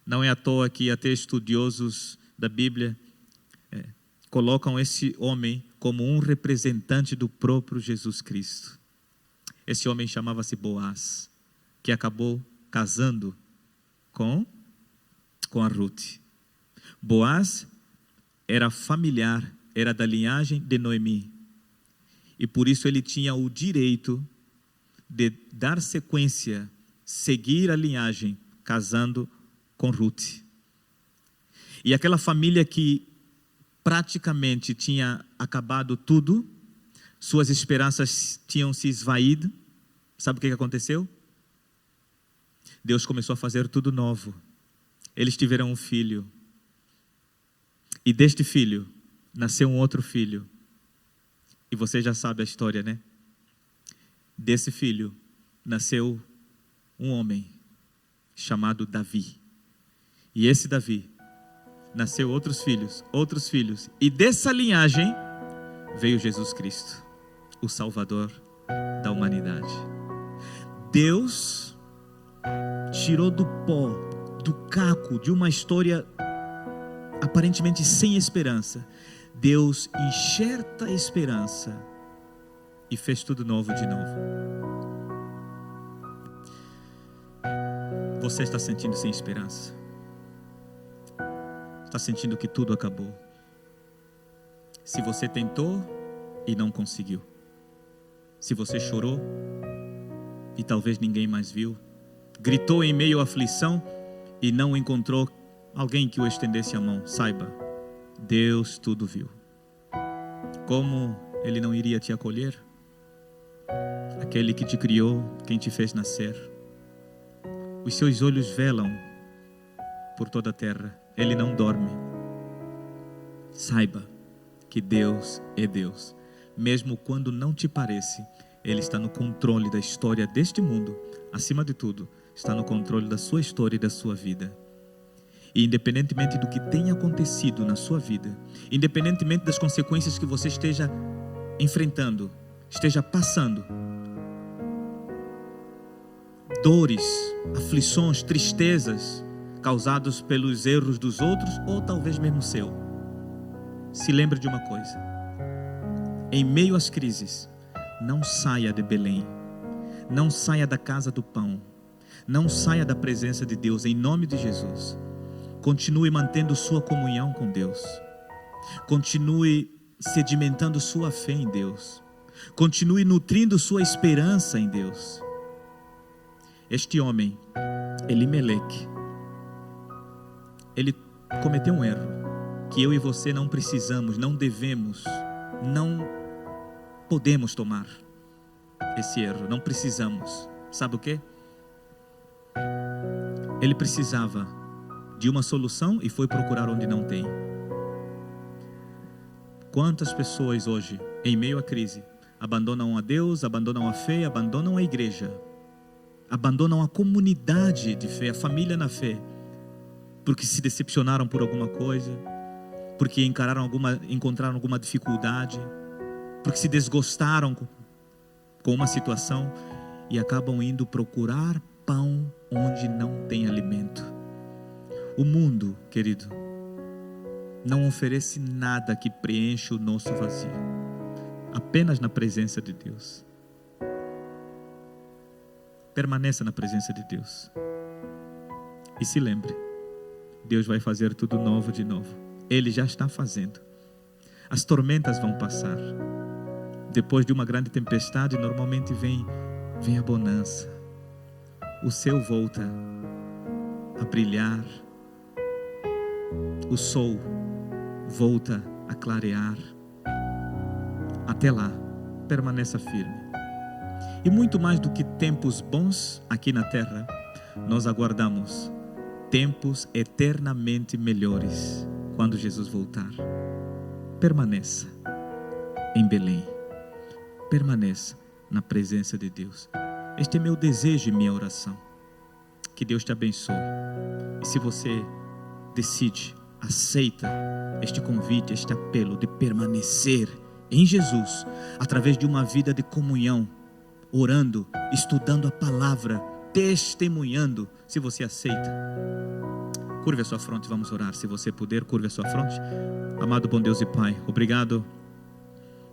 Não é à toa que até estudiosos da Bíblia colocam esse homem como um representante do próprio Jesus Cristo. Esse homem chamava-se Boaz, que acabou casando com a Ruth. Boaz era familiar, era da linhagem de Noemi. E por isso ele tinha o direito de dar sequência, seguir a linhagem, casando com Ruth. E aquela família que praticamente tinha acabado tudo, suas esperanças tinham se esvaído. Sabe o que aconteceu? Deus começou a fazer tudo novo. Eles tiveram um filho. E deste filho nasceu um outro filho. E você já sabe a história, né? Desse filho nasceu um homem chamado Davi. E esse Davi nasceu outros filhos. E dessa linhagem veio Jesus Cristo, o Salvador da humanidade. Deus tirou do pó, do caco, de uma história aparentemente sem esperança. Deus enxerta a esperança e fez tudo novo de novo. Você está sentindo sem esperança? Está sentindo que tudo acabou? Se você tentou e não conseguiu, se você chorou e talvez ninguém mais viu, gritou em meio à aflição e não encontrou alguém que o estendesse a mão, saiba, Deus tudo viu. Como Ele não iria te acolher? Aquele que te criou, quem te fez nascer. Os seus olhos velam por toda a terra, Ele não dorme. Saiba que Deus é Deus. Mesmo quando não te parece, Ele está no controle da história deste mundo. Acima de tudo, está no controle da sua história e da sua vida. E independentemente do que tenha acontecido na sua vida, independentemente das consequências que você esteja enfrentando, esteja passando, dores, aflições, tristezas causados pelos erros dos outros ou talvez mesmo seu, se lembre de uma coisa: em meio às crises, não saia de Belém, não saia da casa do pão, não saia da presença de Deus, em nome de Jesus. Continue mantendo sua comunhão com Deus. Continue sedimentando sua fé em Deus. Continue nutrindo sua esperança em Deus. Este homem, Elimeleque, ele cometeu um erro que eu e você não precisamos, não devemos, não podemos tomar esse erro. Não precisamos. Sabe o quê? Ele precisava de uma solução e foi procurar onde não tem. Quantas pessoas hoje, em meio à crise, abandonam a Deus, abandonam a fé, abandonam a igreja, abandonam a comunidade de fé, a família na fé, porque se decepcionaram por alguma coisa, porque encontraram alguma dificuldade, porque se desgostaram com uma situação e acabam indo procurar pão onde não tem alimento. O mundo, querido, não oferece nada que preencha o nosso vazio, apenas na presença de Deus. Permaneça na presença de Deus e se lembre, Deus vai fazer tudo novo de novo. Ele já está fazendo. As tormentas vão passar. Depois de uma grande tempestade, normalmente vem a bonança. O céu volta a brilhar. O sol volta a clarear. Até lá, permaneça firme. E muito mais do que tempos bons aqui na terra, nós aguardamos tempos eternamente melhores quando Jesus voltar. Permaneça em Belém. Permaneça na presença de Deus. Este é meu desejo e minha oração. Que Deus te abençoe. E se você decide, aceita este convite, este apelo de permanecer em Jesus, através de uma vida de comunhão, orando, estudando a palavra, testemunhando, se você aceita, curve a sua fronte, vamos orar. Se você puder, curve a sua fronte. Amado bom Deus e Pai, obrigado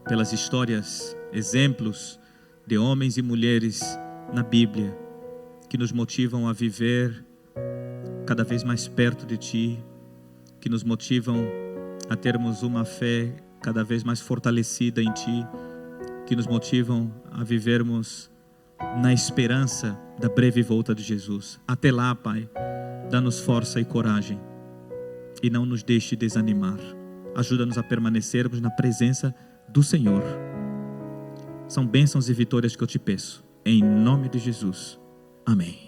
pelas histórias, exemplos de homens e mulheres na Bíblia que nos motivam a viver cada vez mais perto de Ti, que nos motivam a termos uma fé cada vez mais fortalecida em Ti, que nos motivam a vivermos na esperança da breve volta de Jesus. Até lá, Pai, dá-nos força e coragem e não nos deixe desanimar. Ajuda-nos a permanecermos na presença do Senhor. São bênçãos e vitórias que eu te peço. Em nome de Jesus. Amém.